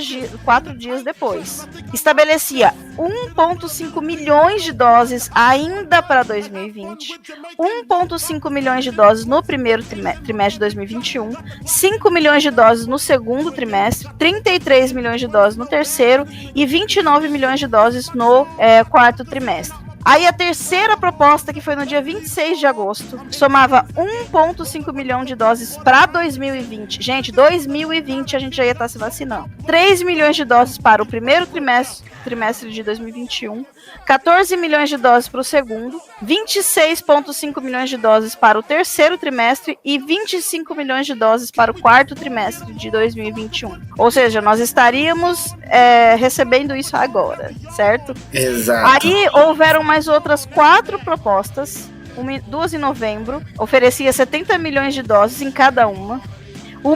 dias depois. Estabelecia 1,5 milhões de doses ainda para 2020, 1,5 milhões de doses no primeiro trimestre de 2021, 5 milhões de doses no segundo trimestre, 33 milhões de doses no terceiro e 29 milhões de doses no quarto trimestre. Aí a terceira proposta, que foi no dia 26 de agosto, somava 1,5 milhão de doses para 2020. Gente, 2020 a gente já ia estar se vacinando. 3 milhões de doses para o primeiro trimestre de 2021, 14 milhões de doses para o segundo, 26,5 milhões de doses para o terceiro trimestre e 25 milhões de doses para o quarto trimestre de 2021. Ou seja, nós estaríamos recebendo isso agora, certo? Exato. Aí houveram mais outras 4 propostas, 2 em novembro, oferecia 70 milhões de doses em cada uma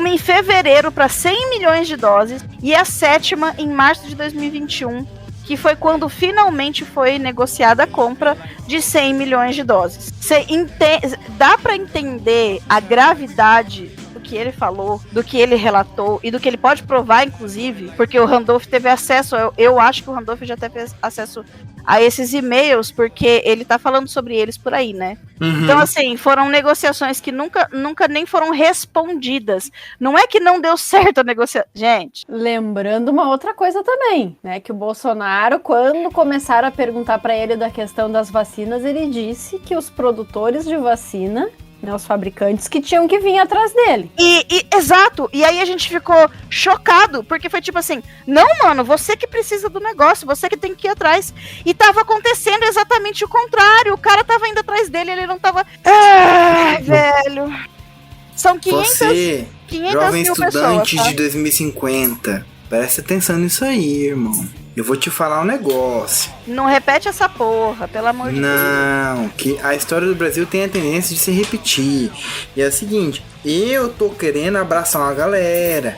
em fevereiro para 100 milhões de doses e a 7ª em março de 2021, que foi quando finalmente foi negociada a compra de 100 milhões de doses. Dá para entender a gravidade do que ele falou, do que ele relatou e do que ele pode provar, inclusive, porque o Randolph teve acesso, eu acho que o Randolph já teve acesso a esses e-mails, porque ele tá falando sobre eles por aí, né? Uhum. Então, assim, foram negociações que nunca nem foram respondidas. Não é que não deu certo a negociação. Gente. Lembrando uma outra coisa também, né? Que o Bolsonaro, quando começaram a perguntar para ele da questão das vacinas, ele disse que os produtores de vacina, né, os fabricantes, que tinham que vir atrás dele. Exato, e aí a gente ficou chocado, porque foi tipo assim, não, mano, você que precisa do negócio, você que tem que ir atrás. E tava acontecendo exatamente o contrário, o cara tava indo atrás dele, ele não tava... velho... São 500 jovem mil estudante pessoas, tá? de 2050, presta atenção nisso aí, irmão. Eu vou te falar um negócio. Não repete essa porra, pelo amor de Deus. Não, que a história do Brasil tem a tendência de se repetir. E é o seguinte, eu tô querendo abraçar uma galera.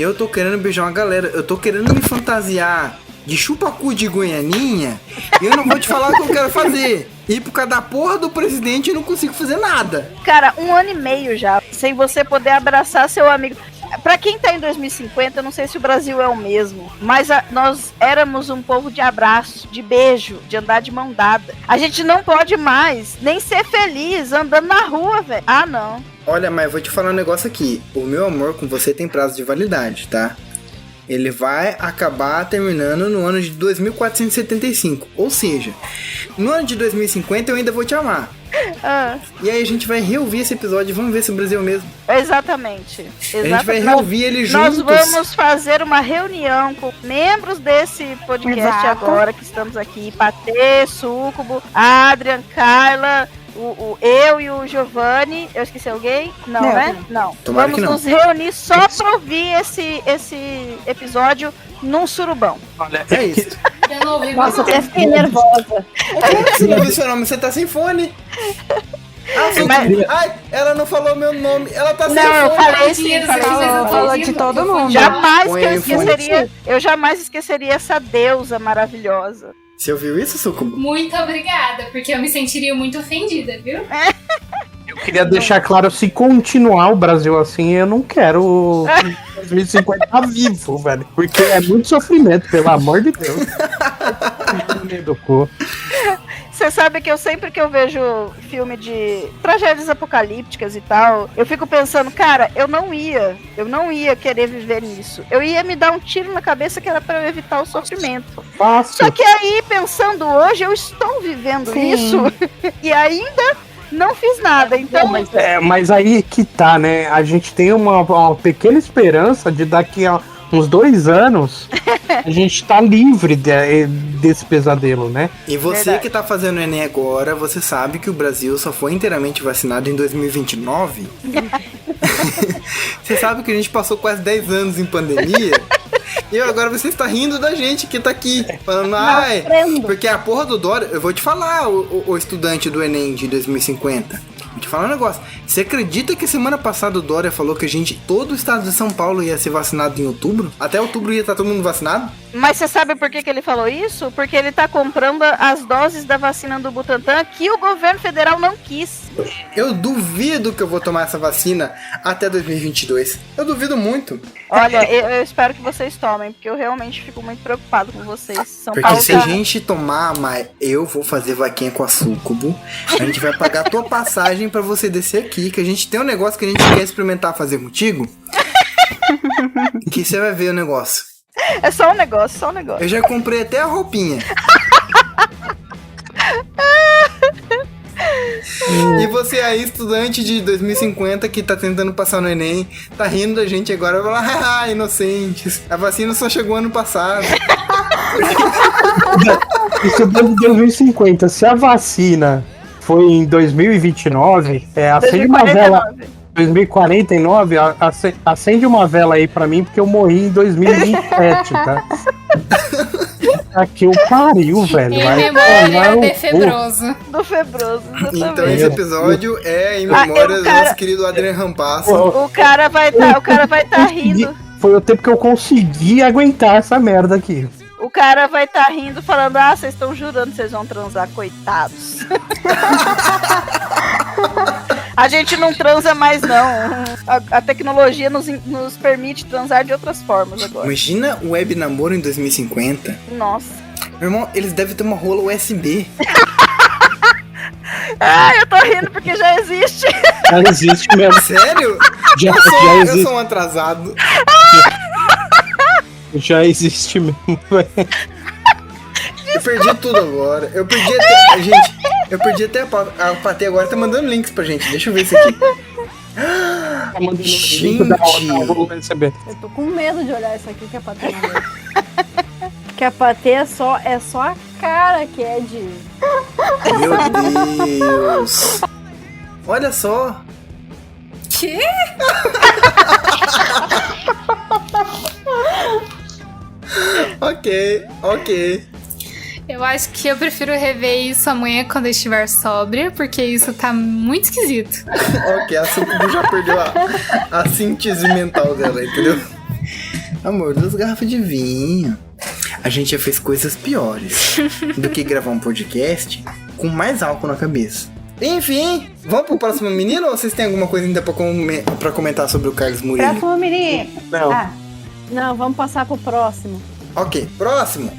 Eu tô querendo beijar uma galera. Eu tô querendo me fantasiar de chupacu de Goianinha. E eu não vou te falar o que eu quero fazer. E por causa da porra do presidente eu não consigo fazer nada. Cara, 1 ano e meio já, sem você poder abraçar seu amigo. Pra quem tá em 2050, eu não sei se o Brasil é o mesmo, mas nós éramos um povo de abraço, de beijo, de andar de mão dada. A gente não pode mais nem ser feliz andando na rua, velho. Ah, não. Olha, mas eu vou te falar um negócio aqui. O meu amor com você tem prazo de validade, tá? Ele vai acabar terminando no ano de 2475. Ou seja, no ano de 2050 eu ainda vou te amar. E aí a gente vai reouvir esse episódio e vamos ver se o Brasil é o mesmo. Exatamente. A gente vai reouvir ele juntos. Nós vamos fazer uma reunião com membros desse podcast agora que estamos aqui. Patê, Súcubo, Adrian, Carla... eu e o Giovanni, eu esqueci alguém? Não, né? Não. Tomara Vamos que não. nos reunir só pra ouvir esse episódio num surubão. Olha, é isso. Eu não ouvi Nossa, até fiquei nervosa. Você não viu seu nome? Você tá sem fone? Ai, ela não falou meu nome. Ela tá sem Não, eu fone. falei sim, Falou de todo mundo. Jamais que eu esqueceria. Eu jamais esqueceria essa deusa maravilhosa. Você ouviu isso, Sucubo? Muito obrigada, porque eu me sentiria muito ofendida, viu? Eu queria deixar claro, se continuar o Brasil assim, eu não quero 2050 vivo, velho. Porque é muito sofrimento, pelo amor de Deus. Você sabe que sempre que eu vejo filme de tragédias apocalípticas e tal, eu fico pensando, cara, eu não ia querer viver nisso. Eu ia me dar um tiro na cabeça que era pra eu evitar o sofrimento. Fácil. Só que aí, pensando hoje, eu estou vivendo isso e ainda não fiz nada. Então, mas aí que tá, né? A gente tem uma pequena esperança de daqui a uns 2 anos a gente tá livre desse pesadelo, né? E você Verdade. que tá fazendo o Enem agora, você sabe que o Brasil só foi inteiramente vacinado em 2029? Você sabe que a gente passou quase 10 anos em pandemia? E agora você está rindo da gente que tá aqui, falando, porque a porra do Dória... Eu vou te falar, o estudante do Enem de 2050... te falar um negócio. Você acredita que semana passada o Dória falou que todo o estado de São Paulo ia ser vacinado em outubro? Até outubro ia estar todo mundo vacinado? Mas você sabe por que ele falou isso? Porque ele tá comprando as doses da vacina do Butantan que o governo federal não quis. Eu duvido que eu vou tomar essa vacina até 2022. Eu duvido muito. Olha, eu espero que vocês tomem, porque eu realmente fico muito preocupado com vocês. São Porque Paulo se a gente tomar, mas eu vou fazer vaquinha com a Sucubo. A gente vai pagar a tua passagem pra você descer aqui, que a gente tem um negócio que a gente quer experimentar fazer contigo. Que você vai ver o negócio. É só um negócio, só um negócio. Eu já comprei até a roupinha. E você aí, estudante de 2050 que tá tentando passar no Enem, tá rindo da gente agora, vai falar, ah, inocentes, a vacina só chegou ano passado. Isso é 2050. Se a vacina foi em 2029, acende uma vela. 2049, acende uma vela aí pra mim, porque eu morri em 2027, tá? Aqui eu pariu, velho. Em memória do Febroso. Do Febroso, exatamente. Então esse episódio é em memória do nosso querido Adriano Rampasso. O cara vai tá rindo. Foi o tempo que eu consegui aguentar essa merda aqui. O cara vai tá rindo, falando, vocês estão jurando que vocês vão transar, coitados. A gente não transa mais, não. A tecnologia nos permite transar de outras formas agora. Imagina o web namoro em 2050. Nossa. Meu irmão, eles devem ter uma rola USB. Eu tô rindo porque já existe. Já existe mesmo. Sério? Já Eu existe. sou um atrasado. Já existe mesmo, velho. Eu perdi tudo agora. Eu perdi até... Gente, eu perdi até a Patê agora tá mandando links pra gente. Deixa eu ver isso aqui. Tá mandando Gente. link da hora, vou receber. Eu tô com medo de olhar isso aqui que a Patê mandou. Que a Patê é só a cara que é de... Meu Deus. Olha só. Que? Ok. Eu acho que eu prefiro rever isso amanhã quando eu estiver sóbria, porque isso tá muito esquisito. Ok, a Sucubo já perdeu a síntese mental dela, entendeu? Amor, 2 garrafas de vinho. A gente já fez coisas piores do que gravar um podcast com mais álcool na cabeça. Enfim, vamos pro próximo menino ou vocês têm alguma coisa ainda pra comentar sobre o Carlos Murilo? Próximo menino. Não. Não, vamos passar pro próximo. Ok, próximo.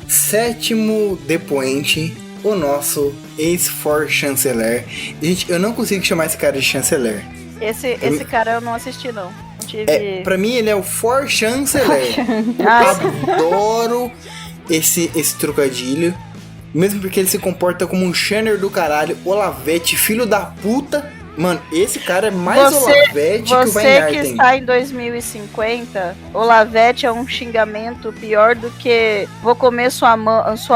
7º depoente, o nosso ex-for-chanceler. Gente, eu não consigo chamar esse cara de chanceler. Esse cara eu não assisti, não. Pra mim ele é o for-chanceler. Adoro esse trocadilho. Mesmo porque ele se comporta como um Shanner do caralho, Olavete, filho da puta. Mano, esse cara é mais Olavete que o Você Weingarten. que está em 2050, Olavete é um xingamento pior do que vou comer sua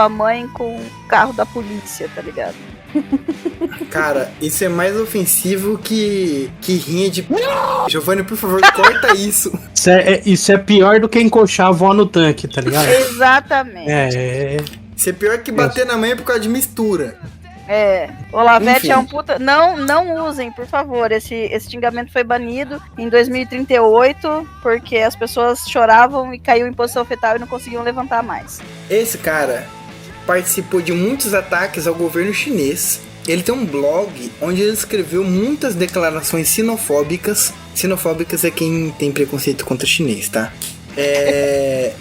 mãe com o carro da polícia, tá ligado? Cara, isso é mais ofensivo que rinha de... Giovanni, por favor, corta isso. Isso é pior do que encoxar a avó no tanque, tá ligado? Exatamente. Isso é pior que bater na mãe por causa de mistura. Olavete Enfim. é um puta... Não usem, por favor. Esse xingamento foi banido em 2038, porque as pessoas choravam e caiu em posição fetal e não conseguiam levantar mais. Esse cara participou de muitos ataques ao governo chinês. Ele tem um blog onde ele escreveu muitas declarações sinofóbicas. Sinofóbicas é quem tem preconceito contra chinês, tá?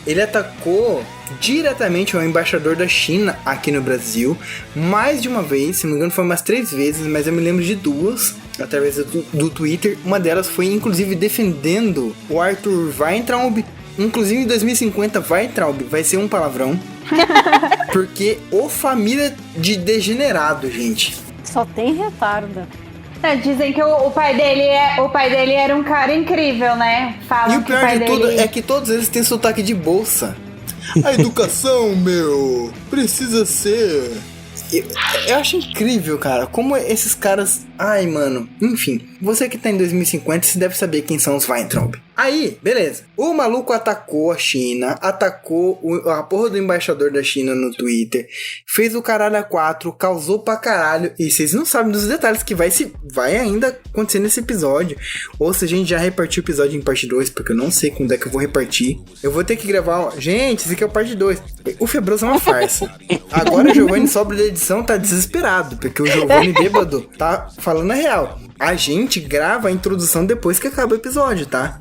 Ele atacou diretamente ao embaixador da China aqui no Brasil mais de uma vez, se não me engano foi umas 3 vezes, mas eu me lembro de 2 através do Twitter. Uma delas foi inclusive defendendo o Arthur Weintraub. Inclusive em 2050 Weintraub vai ser um palavrão. Porque família de degenerado, gente. Só tem retardo. Dizem que o pai dele era um cara incrível, né? Falam E o que o pior pai de tudo dele... é que todos eles têm sotaque de bolsa. A educação, precisa ser... Eu acho incrível, cara, como esses caras... Ai, mano, enfim. Você que tá em 2050, você deve saber quem são os Weintraub. Aí, beleza. O maluco atacou a China, atacou a porra do embaixador da China no Twitter, fez o caralho a 4, causou pra caralho. E vocês não sabem dos detalhes que vai ainda acontecer nesse episódio. Ou se a gente já repartiu o episódio em parte 2, porque eu não sei quando é que eu vou repartir. Eu vou ter que gravar... Gente, esse aqui é o parte 2. O Febroso é uma farsa. Agora o Giovanni Sobre da edição tá desesperado, porque o Giovanni bêbado tá falando a real. A gente grava a introdução depois que acaba o episódio, tá?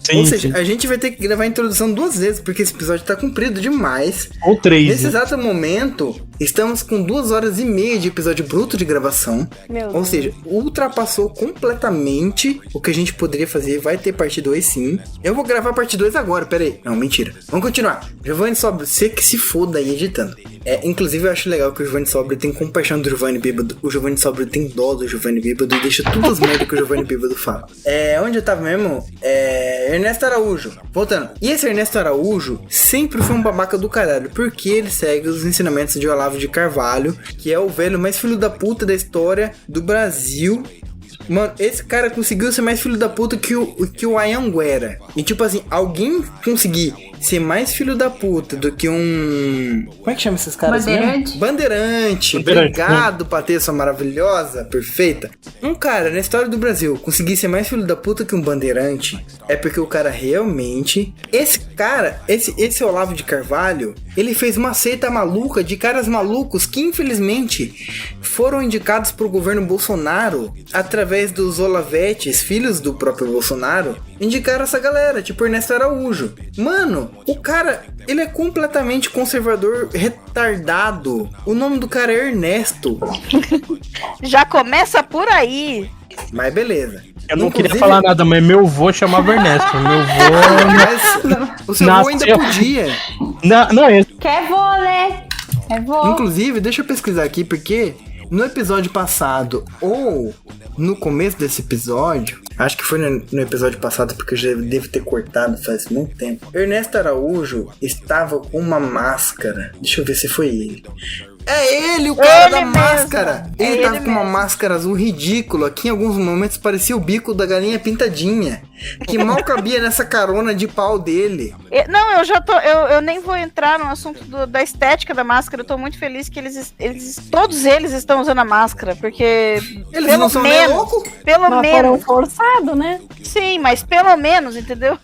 Sim, Ou seja, sim. a gente vai ter que gravar a introdução 2 vezes, porque esse episódio tá comprido demais. Ou 3. Nesse exato momento, estamos com 2 horas e meia de episódio bruto de gravação. Meu Ou Deus. seja, ultrapassou completamente o que a gente poderia fazer. Vai ter parte 2 sim. Eu vou gravar a parte 2 agora, peraí. Não, mentira. Vamos continuar. Giovanni Sobre, você que se foda aí editando. Inclusive, eu acho legal que o Giovanni Sobre tem compaixão do Giovanni Bêbado. O Giovanni Sobre tem dó do Giovanni Bêbado e deixa tudo as merdas que o Giovanni Bêbado fala. Onde eu tava mesmo? Ernesto Araújo. Voltando. E esse Ernesto Araújo sempre foi um babaca do caralho, porque ele segue os ensinamentos de Olavo de Carvalho, que é o velho mais filho da puta da história do Brasil. Mano, esse cara conseguiu ser mais filho da puta que o Anhanguera. E tipo assim, alguém conseguir ser mais filho da puta do que um... Como é que chama esses caras? Bandeirante? Bandeirante. Obrigado, Patê, sua maravilhosa, perfeita. Um cara na história do Brasil conseguir ser mais filho da puta que um bandeirante é porque o cara realmente... Esse cara, esse Olavo de Carvalho, ele fez uma seita maluca de caras malucos que infelizmente foram indicados pro governo Bolsonaro através dos Olavetes, filhos do próprio Bolsonaro, indicaram essa galera, tipo Ernesto Araújo. Mano, o cara, ele é completamente conservador, retardado. O nome do cara é Ernesto. Já começa por aí. Mas beleza. Eu não Inclusive, queria falar nada, mas meu vô chamava Ernesto. Meu vô... Mas o seu avô ainda Nasceu. podia. Não, esse... Quer vô, né? É vô. Inclusive, deixa eu pesquisar aqui, porque no episódio passado, ou no começo desse episódio, acho que foi no episódio passado, porque eu já devo ter cortado faz muito tempo, Ernesto Araújo estava com uma máscara. Deixa eu ver se foi ele. É ele, o cara da mesmo. máscara. Ele É tava ele com uma mesmo. máscara azul ridícula, que em alguns momentos parecia o bico da galinha pintadinha, que mal cabia nessa carona de pau dele. Não, eu nem vou entrar no assunto da estética da máscara. Eu tô muito feliz que todos eles estão usando a máscara, porque Eles pelo não são nem menos, loucos? pelo Mas foram menos, forçados, né? sim, mas pelo menos, entendeu?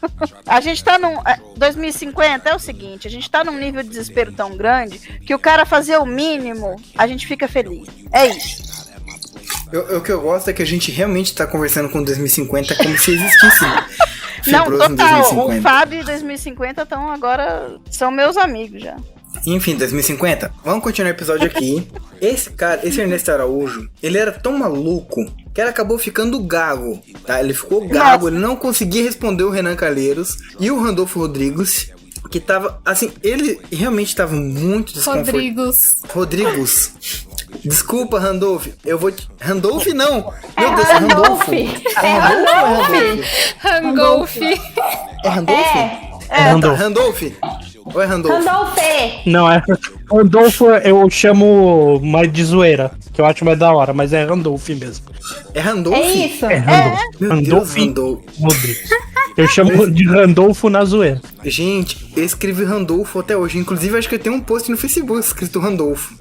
A gente tá num 2050 é o seguinte, a gente tá num nível de desespero tão grande que o cara fazer o mínimo, a gente fica feliz. É isso. O que eu gosto é que a gente realmente tá conversando com 2050 como se existisse. Não, Fibroso em total. 2050. O Fábio e 2050 são meus amigos já. Enfim, 2050. Vamos continuar o episódio aqui. Esse Ernesto Araújo, ele era tão maluco que ele acabou ficando gago, tá? Ele ficou gago, ele não conseguia responder o Renan Calheiros e o Randolfo Rodrigues, que tava, assim, ele realmente tava muito desconfortável. Rodrigos. Desculpa, Randolph. Eu vou te... Randolph não. Meu Deus, é Randolfo. Randolph. É Randolph? Randolph. Randolph. Ou é Randolph? Randolph. Não, é Randolfo, eu chamo mais de zoeira, que eu acho mais da hora, mas é Randolph mesmo. É Randolph? É isso. É Randolph. Meu Deus, Randolph. Rodrigues. Eu chamo de Randolfo na zoeira. Gente, eu escrevi Randolfo até hoje. Inclusive, acho que tem um post no Facebook escrito Randolfo.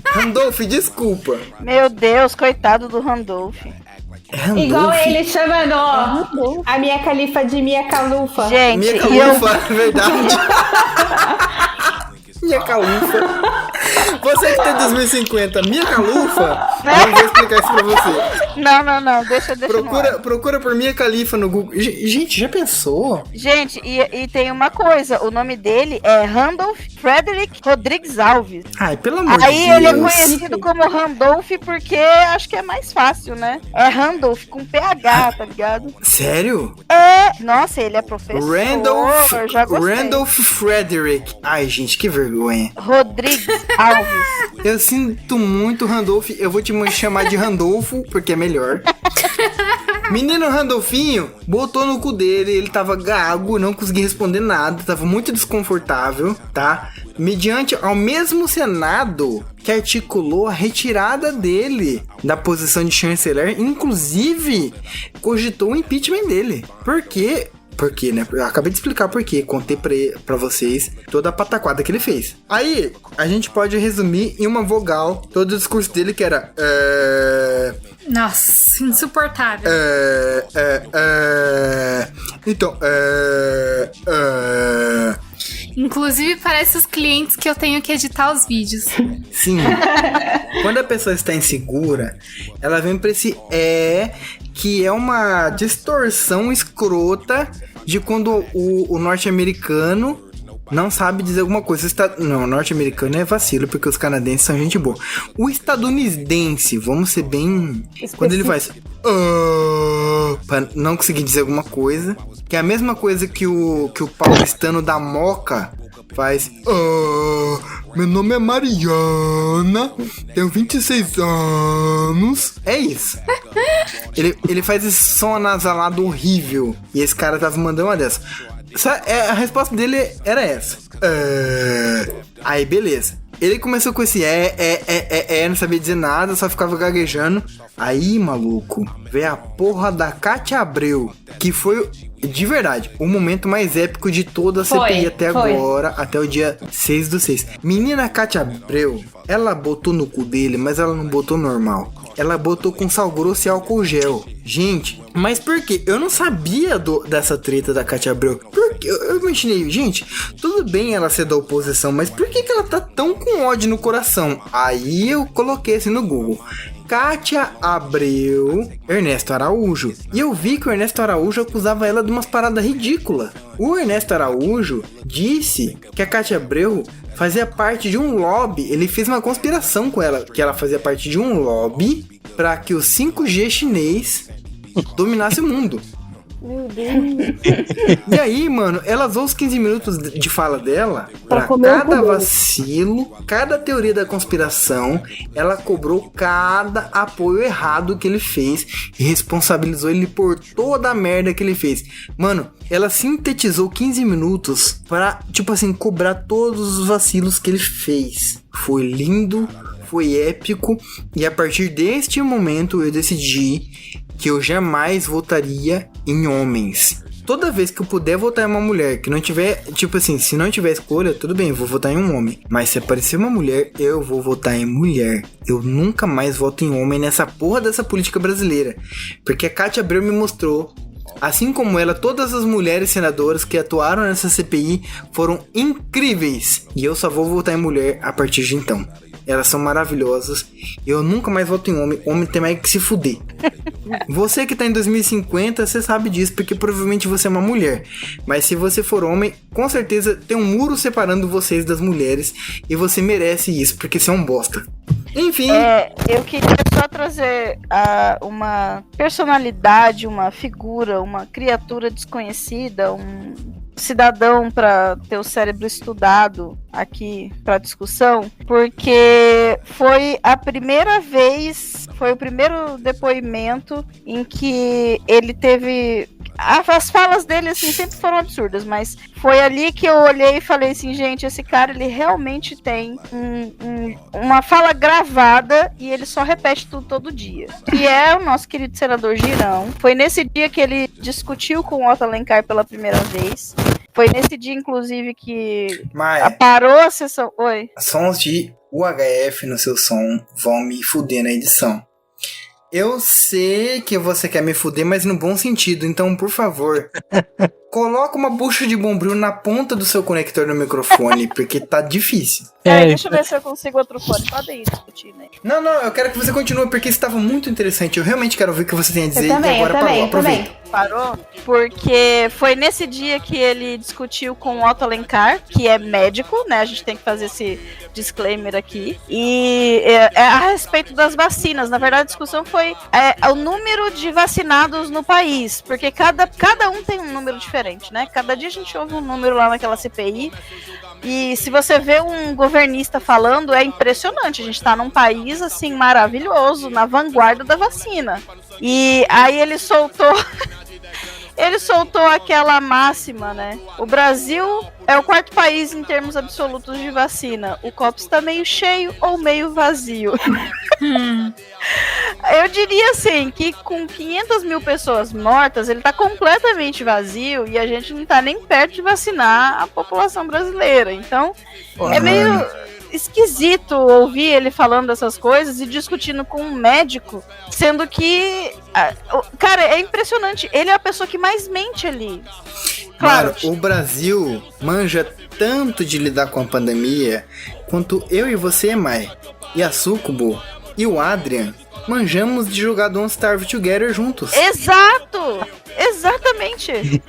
Randolph, desculpa. Meu Deus, coitado do Randolph. É Randolph? Igual ele chamando a Mia Khalifa de Mia Calufa. Gente, Minha e eu... calufa, é verdade. Minha calufa. Você que tem 2050, minha calufa, eu vou explicar isso pra você. Não, deixa Procura por Mia Khalifa no Google. Gente, já pensou? Gente, e tem uma coisa, o nome dele é Randolph Frederick Rodrigues Alves. Ai, pelo amor de Aí Deus. ele é conhecido como Randolph porque acho que é mais fácil, né? É Randolph com PH, tá ligado? Sério? Nossa, ele é professor. Já gostei. Randolph Frederick. Ai, gente, que vergonha. Rodrigues Alves. Eu sinto muito, Randolph. Eu vou te chamar de Randolfo, porque é melhor. Menino Randolfinho botou no cu dele, ele tava gago, não conseguia responder nada, tava muito desconfortável, tá? Mediante ao mesmo Senado que articulou a retirada dele da posição de chanceler, inclusive cogitou o impeachment dele. Por quê? Porque, né? Eu acabei de explicar por quê. Contei pra vocês toda a pataquada que ele fez. Aí, a gente pode resumir em uma vogal todo o discurso dele que era... Nossa, insuportável. Então, Inclusive, parece os clientes que eu tenho que editar os vídeos. Sim. Quando a pessoa está insegura, ela vem pra esse que é uma distorção escrota de quando o norte-americano não sabe dizer alguma coisa. Não, o norte-americano é vacilo, porque os canadenses são gente boa. O estadunidense, vamos ser bem... Quando ele faz... pra não conseguir dizer alguma coisa, que é a mesma coisa que o paulistano da Moca faz... meu nome é Mariana, tenho 26 anos. É isso. Ele faz esse som anasalado horrível. E esse cara tava mandando uma dessa. A resposta dele era essa. Aí, beleza. Ele começou com esse não sabia dizer nada, só ficava gaguejando. Aí, maluco, veio a porra da Cátia Abreu, que foi, de verdade, o momento mais épico de toda a CPI até agora, até o dia 6/6. Menina Cátia Abreu, ela botou no cu dele, mas ela não botou normal. Ela botou com sal grosso e álcool gel. Gente, mas por quê? Eu não sabia dessa treta da Cátia Abreu. Porque eu imaginei, gente, tudo bem ela ser da oposição, mas por que ela tá tão com ódio no coração? Aí eu coloquei assim no Google. Cátia Abreu, Ernesto Araújo. E eu vi que o Ernesto Araújo acusava ela de umas paradas ridículas. O Ernesto Araújo disse que a Cátia Abreu fazia parte de um lobby. Ele fez uma conspiração com ela, que ela fazia parte de um lobby para que o 5G chinês dominasse o mundo. Meu Deus. E aí, mano, ela usou os 15 minutos de fala dela pra cada vacilo, cada teoria da conspiração. Ela cobrou cada apoio errado que ele fez e responsabilizou ele por toda a merda que ele fez. Mano, ela sintetizou 15 minutos pra, tipo assim, cobrar todos os vacilos que ele fez. Foi lindo, foi épico. E a partir deste momento eu decidi que eu jamais votaria em homens. Toda vez que eu puder votar em uma mulher, que não tiver, tipo assim, se não tiver escolha, tudo bem, eu vou votar em um homem. Mas se aparecer uma mulher, eu vou votar em mulher. Eu nunca mais voto em homem nessa porra dessa política brasileira. Porque a Cátia Abreu me mostrou, assim como ela, todas as mulheres senadoras que atuaram nessa CPI foram incríveis. E eu só vou votar em mulher a partir de então. Elas são maravilhosas. Eu nunca mais voto em homem. Homem tem mais que se fuder. Você que tá em 2050, você sabe disso, porque provavelmente você é uma mulher. Mas se você for homem, com certeza tem um muro separando vocês das mulheres. E você merece isso, porque você é um bosta. Enfim. Eu queria só trazer uma personalidade, uma figura, uma criatura desconhecida, um cidadão para ter o cérebro estudado aqui para discussão, porque foi a primeira vez, foi o primeiro depoimento em que ele teve... As falas dele, assim, sempre foram absurdas, mas foi ali que eu olhei e falei assim, gente, esse cara, ele realmente tem uma fala gravada e ele só repete tudo todo dia. E é o nosso querido senador Girão. Foi nesse dia que ele discutiu com o Otto Alencar pela primeira vez. Foi nesse dia, inclusive, que parou a sessão... Oi? Sons de UHF no seu som vão me fuder na edição. Eu sei que você quer me fuder, mas no bom sentido. Então, por favor, coloca uma bucha de bombril na ponta do seu conector no microfone, porque tá difícil. Deixa eu ver se eu consigo outro fone. Pode ir discutir, né? Não, eu quero que você continue, porque isso estava muito interessante. Eu realmente quero ver o que você tem a dizer. E agora parou, aproveita. Parou? Porque foi nesse dia que ele discutiu com o Otto Alencar, que é médico, né? A gente tem que fazer esse disclaimer aqui. E é a respeito das vacinas. Na verdade, a discussão foi o número de vacinados no país. Porque cada um tem um número diferente, né? Cada dia a gente ouve um número lá naquela CPI. E se você vê um governista falando, é impressionante. A gente tá num país, assim, maravilhoso, na vanguarda da vacina. E aí ele soltou... ele soltou aquela máxima, né? O Brasil é o 4º país em termos absolutos de vacina. O copo está meio cheio ou meio vazio. Eu diria assim, que com 500 mil pessoas mortas, ele tá completamente vazio e a gente não tá nem perto de vacinar a população brasileira. Então, é meio esquisito ouvir ele falando essas coisas e discutindo com um médico, sendo que, cara, é impressionante. Ele é a pessoa que mais mente ali. Claro. Mano, o Brasil manja tanto de lidar com a pandemia quanto eu e você, Mai, e a Sucubo e o Adrian manjamos de jogar Don't Starve Together juntos. Exato! Exatamente!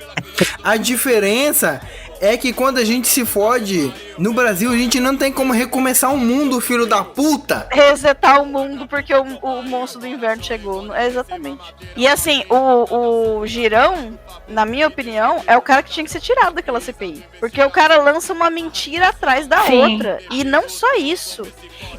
A diferença é que quando a gente se fode, no Brasil a gente não tem como recomeçar o mundo, filho da puta! Resetar o mundo porque o monstro do inverno chegou. É exatamente. E assim, o Girão, na minha opinião, é o cara que tinha que ser tirado daquela CPI. Porque o cara lança uma mentira atrás da outra. E não só isso.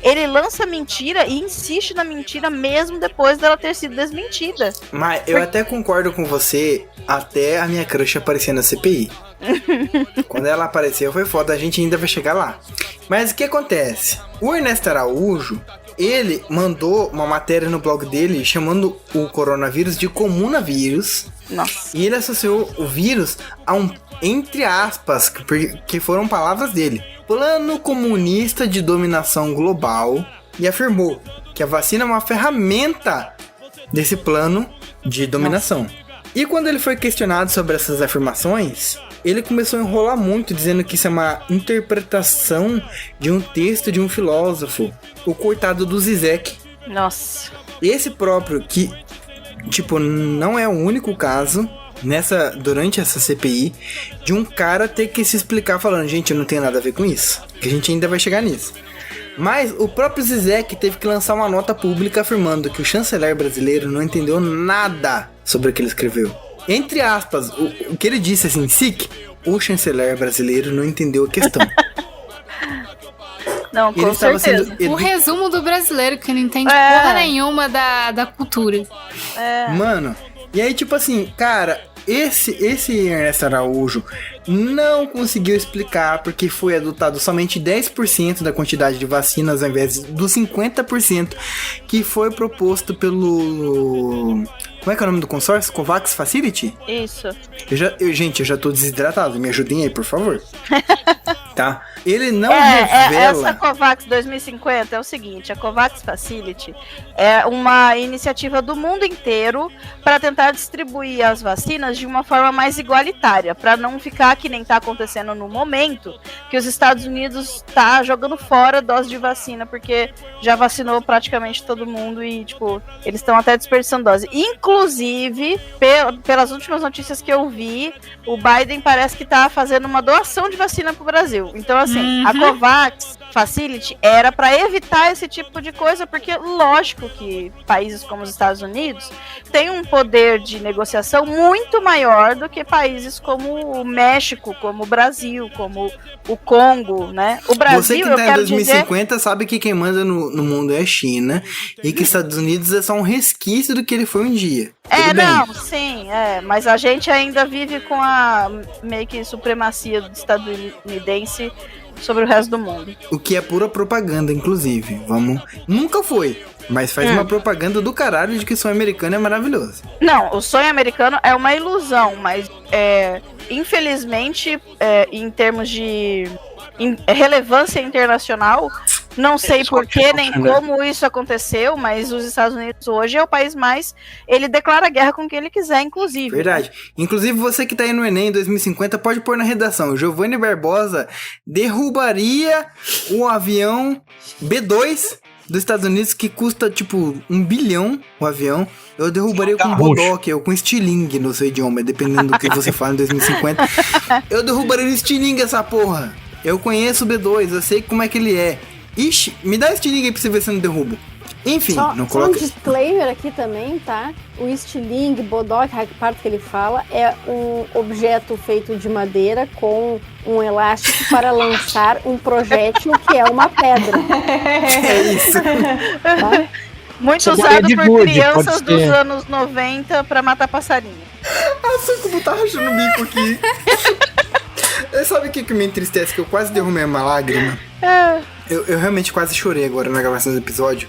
Ele lança mentira e insiste na mentira mesmo depois dela ter sido desmentida. Mas eu até concordo com você, até a minha crush aparecer na CPI. Quando ela apareceu foi foda, a gente ainda vai chegar lá. Mas o que acontece? O Ernesto Araújo, ele mandou uma matéria no blog dele chamando o coronavírus de comunavírus. Nossa. E ele associou o vírus a um, entre aspas, que foram palavras dele, plano comunista de dominação global, e afirmou que a vacina é uma ferramenta desse plano de dominação. E quando ele foi questionado sobre essas afirmações, ele começou a enrolar muito, dizendo que isso é uma interpretação de um texto de um filósofo, o coitado do Zizek. Nossa. Esse próprio, que, tipo, não é o único caso durante essa CPI, de um cara ter que se explicar falando, gente, eu não tenho nada a ver com isso, que a gente ainda vai chegar nisso. Mas o próprio Zizek teve que lançar uma nota pública afirmando que o chanceler brasileiro não entendeu nada sobre o que ele escreveu. Entre aspas, o que ele disse assim, o chanceler brasileiro não entendeu a questão. Não, com certeza. O resumo do brasileiro, que não entende porra nenhuma da cultura. Mano, e aí tipo assim, cara, esse Ernesto Araújo não conseguiu explicar porque foi adotado somente 10% da quantidade de vacinas ao invés dos 50% que foi proposto pelo... Como é que é o nome do consórcio? COVAX Facility? Isso. Gente, eu já tô desidratado. Me ajudem aí, por favor. Tá? Ele não revela... Essa COVAX 2050 é o seguinte, a COVAX Facility é uma iniciativa do mundo inteiro para tentar distribuir as vacinas de uma forma mais igualitária, para não ficar que nem tá acontecendo no momento, que os Estados Unidos tá jogando fora dose de vacina, porque já vacinou praticamente todo mundo e, tipo, eles estão até desperdiçando dose. Inclusive, pelas últimas notícias que eu vi, o Biden parece que tá fazendo uma doação de vacina pro Brasil. Então, assim, a COVAX Facility era para evitar esse tipo de coisa, porque lógico que países como os Estados Unidos têm um poder de negociação muito maior do que países como o México, como o Brasil, como o Congo, né? O Brasil, você que tá em 2050 sabe que quem manda no mundo é a China e que os Estados Unidos é só um resquício do que ele foi um dia. Mas a gente ainda vive com a meio que supremacia estadunidense sobre o resto do mundo. O que é pura propaganda, inclusive. Nunca foi, mas faz uma propaganda do caralho de que o sonho americano é maravilhoso. Não, o sonho americano é uma ilusão, mas infelizmente, em termos de relevância internacional, não sei porquê nem como isso aconteceu, mas os Estados Unidos hoje é o país mais... Ele declara guerra com quem ele quiser, inclusive. Verdade. Né? Inclusive, você que tá aí no Enem em 2050, pode pôr na redação. Giovanni Barbosa derrubaria o avião B-2 dos Estados Unidos, que custa, tipo, 1 bilhão o avião. Eu derrubaria com Bodoc ou com Stiling no seu idioma, dependendo do que você fala em 2050. Eu derrubaria no Stiling essa porra. Eu conheço o B2, eu sei como é que ele é. Ixi, me dá Stiling aí pra você ver se eu não derrubo. Enfim, não coloca... Só um disclaimer aqui também, tá? O Stiling, Bodoc, a parte que ele fala, é um objeto feito de madeira com um elástico para lançar um projétil que é uma pedra. É isso. Tá? Muito usado por crianças dos anos 90 pra matar passarinho. Nossa, como tá rachando o bico aqui. Sabe o que me entristece? Que eu quase derrumei uma lágrima. Eu realmente quase chorei agora na gravação do episódio.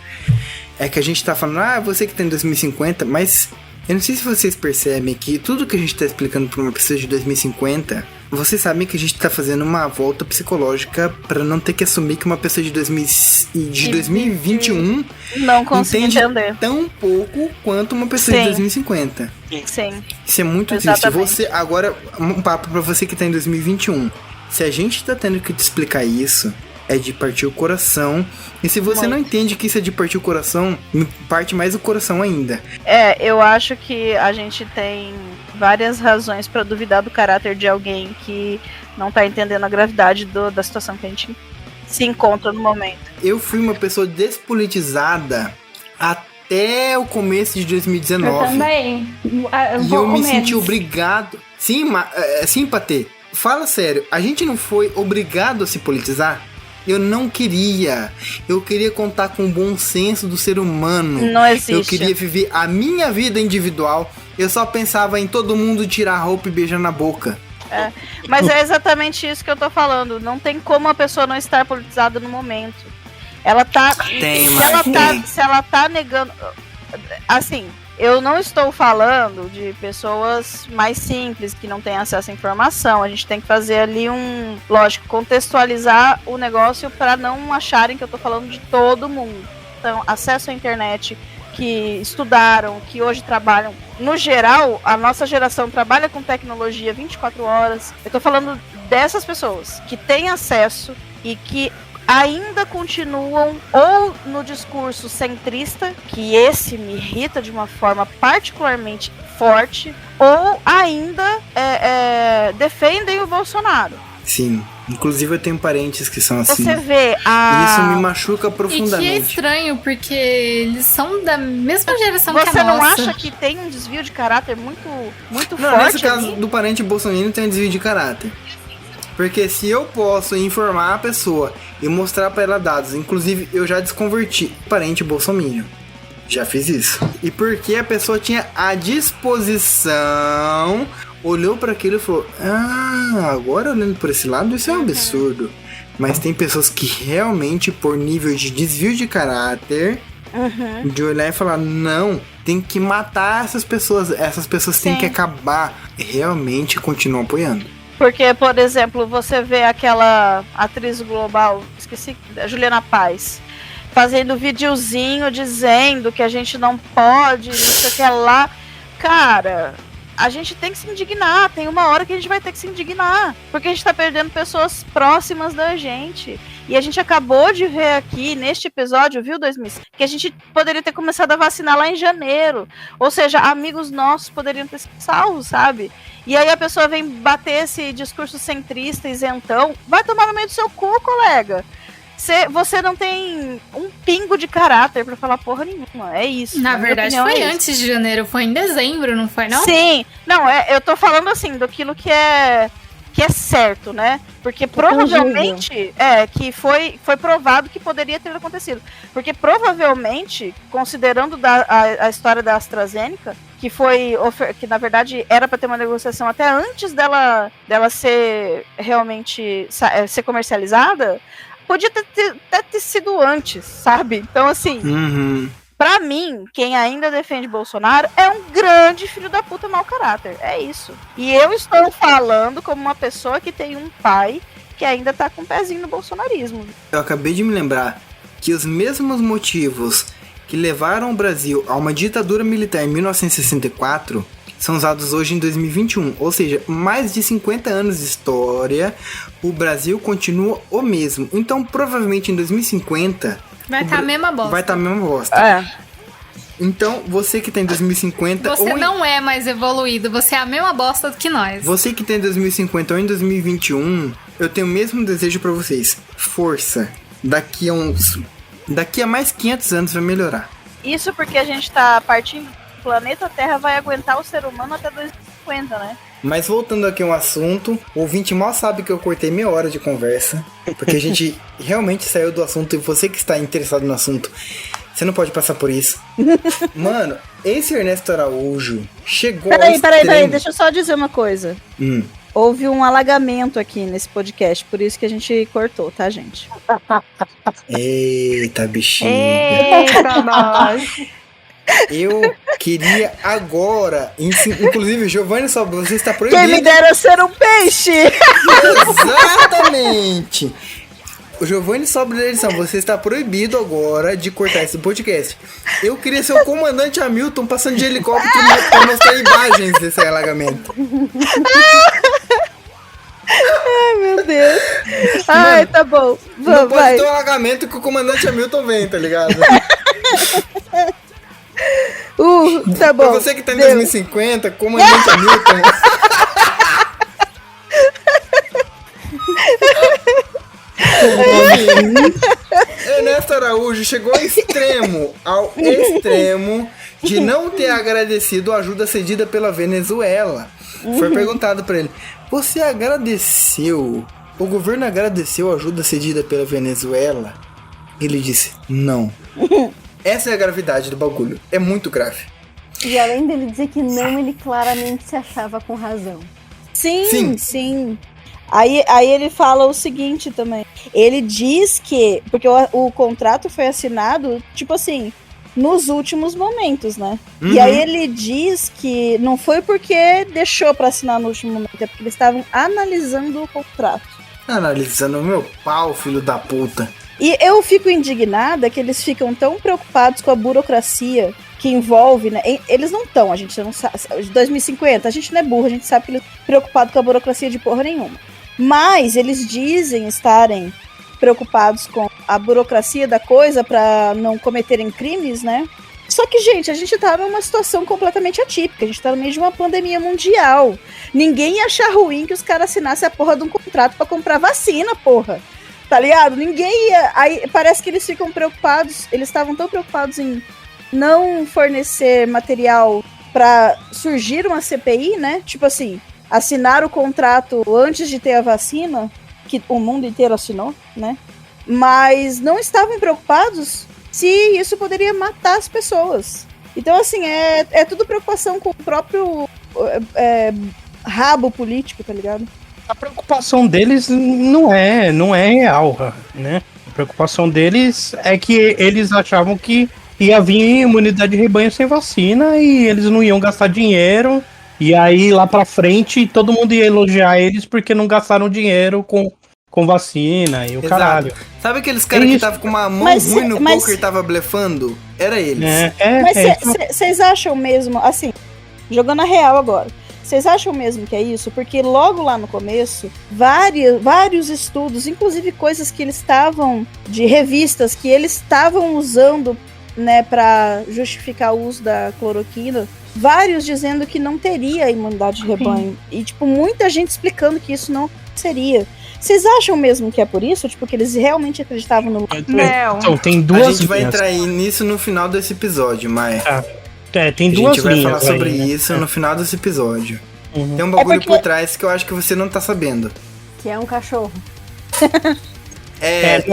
É que a gente tá falando, você que tá em 2050, mas eu não sei se vocês percebem que tudo que a gente tá explicando pra uma pessoa de 2050, vocês sabem que a gente tá fazendo uma volta psicológica pra não ter que assumir que uma pessoa de 2021 não consegue entende entender tão pouco quanto uma pessoa de 2050. Sim. Isso é muito triste. Agora, um papo pra você que tá em 2021. Se a gente tá tendo que te explicar isso, é de partir o coração. E se você não entende que isso é de partir o coração, parte mais o coração ainda. Eu acho que a gente tem várias razões pra duvidar do caráter de alguém que não tá entendendo a gravidade da situação que a gente se encontra no momento. Eu fui uma pessoa despolitizada até o começo de 2019. Eu também. E eu me senti obrigado. Sim, Patê. Fala sério, a gente não foi obrigado a se politizar? Eu não queria. Eu queria contar com o bom senso do ser humano. Não existe. Eu queria viver a minha vida individual. Eu só pensava em todo mundo tirar a roupa e beijar na boca. Mas é exatamente isso que eu tô falando. Não tem como a pessoa não estar politizada no momento. Ela tá... Se ela tá negando... Assim... Eu não estou falando de pessoas mais simples, que não têm acesso à informação. A gente tem que fazer ali lógico, contextualizar o negócio para não acharem que eu estou falando de todo mundo. Então, acesso à internet, que estudaram, que hoje trabalham. No geral, a nossa geração trabalha com tecnologia 24 horas. Eu estou falando dessas pessoas que têm acesso e que ainda continuam ou no discurso centrista, que esse me irrita de uma forma particularmente forte, ou ainda defendem o Bolsonaro. Sim, inclusive eu tenho parentes que são assim. Você vê E isso me machuca profundamente. E que é estranho, porque eles são da mesma geração que a nossa. Você não acha que tem um desvio de caráter muito forte? Nesse caso do parente bolsonaro tem um desvio de caráter. Porque se eu posso informar a pessoa e mostrar pra ela dados, inclusive eu já desconverti parente bolsominion. Já fiz isso. E porque a pessoa tinha a disposição, olhou pra aquilo e falou: agora olhando por esse lado, isso é um absurdo. Mas tem pessoas que realmente, por nível de desvio de caráter, de olhar e falar: não, tem que matar essas pessoas têm que acabar. Realmente continuam apoiando. Porque, por exemplo, você vê aquela atriz global, esqueci, a Juliana Paz, fazendo videozinho dizendo que a gente não pode, não sei o que lá. Cara, a gente tem que se indignar. Tem uma hora que a gente vai ter que se indignar. Porque a gente tá perdendo pessoas próximas da gente. E a gente acabou de ver aqui, neste episódio, viu, 2005, que a gente poderia ter começado a vacinar lá em janeiro. Ou seja, amigos nossos poderiam ter sido salvos, sabe? E aí a pessoa vem bater esse discurso centrista, isentão. Vai tomar no meio do seu cu, colega. Você não tem um pingo de caráter pra falar porra nenhuma. É isso. Na verdade, foi antes de janeiro. Foi em dezembro, não foi, não? Sim. Não, eu tô falando assim, daquilo que é certo, né? Porque provavelmente que foi provado que poderia ter acontecido. Porque provavelmente, considerando a história da AstraZeneca, que na verdade era para ter uma negociação até antes dela ser realmente ser comercializada, podia ter sido antes, sabe? Então assim, pra mim, quem ainda defende Bolsonaro é um grande filho da puta mau caráter. É isso. E eu estou falando como uma pessoa que tem um pai que ainda tá com um pezinho no bolsonarismo. Eu acabei de me lembrar que os mesmos motivos que levaram o Brasil a uma ditadura militar em 1964 são usados hoje em 2021. Ou seja, mais de 50 anos de história, o Brasil continua o mesmo. Então, provavelmente em 2050... Vai estar a mesma bosta. Vai estar a mesma bosta. Então, você que tem 2050... Você não é mais evoluído, você é a mesma bosta do que nós. Você que tem 2050 ou em 2021, eu tenho o mesmo desejo pra vocês. Força. Daqui a mais 500 anos vai melhorar. Isso porque a gente tá partindo... O planeta Terra vai aguentar o ser humano até 2050, né? Mas voltando aqui a um assunto, o ouvinte mal sabe que eu cortei meia hora de conversa, porque a gente realmente saiu do assunto, e você que está interessado no assunto Você não pode passar por isso. Mano, esse Ernesto Araújo chegou Peraí, deixa eu só dizer uma coisa. Hum. Houve um alagamento aqui nesse podcast, por isso que a gente cortou, tá, gente? Eita, bichinho. Eita, nós. Eu queria agora, inclusive, Giovanni Sobral, você está proibido. Quem me dera ser um peixe! Exatamente! O Giovanni Sobral da edição, você está proibido agora de cortar esse podcast. Eu queria ser o comandante Hamilton passando de helicóptero para mostrar imagens desse alagamento. Ai, meu Deus. Ai, tá bom. Não pode Vai. ter um alagamento que o comandante Hamilton vem, tá ligado? Tá bom. Pra você que tá em 2050, comandante Hamilton. Ernesto Araújo chegou ao extremo de não ter agradecido a ajuda cedida pela Venezuela. Foi perguntado pra ele: você agradeceu? O governo agradeceu a ajuda cedida pela Venezuela? Ele disse: não. Essa é a gravidade do bagulho. É muito grave. E além dele dizer que não, ele claramente se achava com razão. Sim. Aí ele fala o seguinte também. Ele diz que... Porque o contrato foi assinado, tipo assim, nos últimos momentos, né? Uhum. E aí ele diz que não foi porque deixou pra assinar no último momento, é porque eles estavam analisando o contrato. Analisando o meu pau, filho da puta. E eu fico indignada que eles ficam tão preocupados com a burocracia que envolve, né? Eles não estão, a gente não sabe. 2050, a gente não é burro, a gente sabe que eles estão preocupados com a burocracia de porra nenhuma. Mas eles dizem estarem preocupados com a burocracia da coisa pra não cometerem crimes, né? Só que, gente, a gente tá numa situação completamente atípica. A gente tá no meio de uma pandemia mundial. Ninguém ia achar ruim que os caras assinassem a porra de um contrato pra comprar vacina, porra. Tá ligado? Ninguém ia... Aí parece que eles ficam preocupados... Eles estavam tão preocupados em não fornecer material pra surgir uma CPI, né? Tipo assim, assinar o contrato antes de ter a vacina, que o mundo inteiro assinou, né? Mas não estavam preocupados se isso poderia matar as pessoas. Então, assim, é tudo preocupação com o próprio rabo político, tá ligado? A preocupação deles não é real, né? A preocupação deles é que eles achavam que ia vir imunidade de rebanho sem vacina e eles não iam gastar dinheiro. E aí, lá pra frente, todo mundo ia elogiar eles porque não gastaram dinheiro com vacina e o caralho. Sabe aqueles caras que estavam com uma mão ruim no poker e tava blefando? Era eles. Mas vocês acham mesmo, assim, jogando a real agora, vocês acham mesmo que é isso? Porque logo lá no começo, vários estudos, inclusive coisas que eles estavam, de revistas, que eles estavam usando, né, pra justificar o uso da cloroquina, vários dizendo que não teria imunidade de rebanho. E, tipo, muita gente explicando que isso não seria. Vocês acham mesmo que é por isso? Tipo, que eles realmente acreditavam no... Não. Então, tem duas A gente vai linhas. entrar nisso no final desse episódio, mas... Tem duas linhas. A gente vai falar sobre aí, né? isso no final desse episódio. Uhum. Tem um bagulho por trás que eu acho que você não tá sabendo. Que é um cachorro. É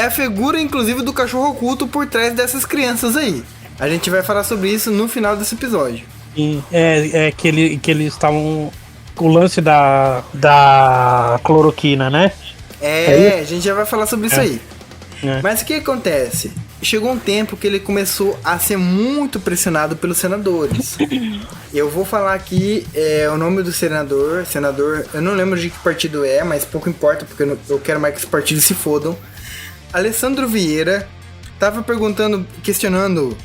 a figura, inclusive, do cachorro oculto por trás dessas crianças aí. A gente vai falar sobre isso no final desse episódio. Que eles estavam... O lance da cloroquina, né? A gente já vai falar sobre isso aí. Mas o que acontece? Chegou um tempo que ele começou a ser muito pressionado pelos senadores. Eu vou falar aqui o nome do senador, eu não lembro de que partido é, mas pouco importa, porque eu quero mais que os partidos se fodam. Alessandro Vieira tava questionando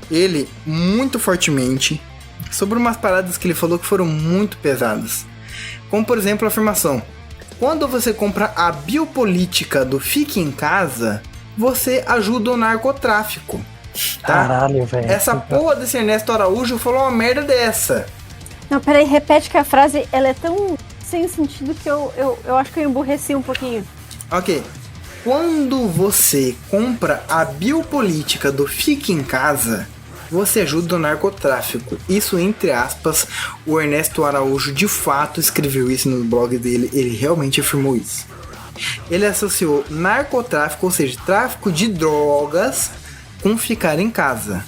ele muito fortemente sobre umas paradas que ele falou que foram muito pesadas. Como, por exemplo, a afirmação: quando você compra a biopolítica do Fique em Casa, você ajuda o narcotráfico. Tá? Caralho, velho. Essa porra desse Ernesto Araújo falou uma merda dessa. Não, peraí, repete que a frase ela é tão sem sentido que eu acho que eu emburreci um pouquinho. Ok. Quando você compra a biopolítica do Fique em Casa, você ajuda o narcotráfico. Isso, entre aspas, o Ernesto Araújo de fato escreveu isso no blog dele. Ele realmente afirmou isso. Ele associou narcotráfico, ou seja, tráfico de drogas, com ficar em casa.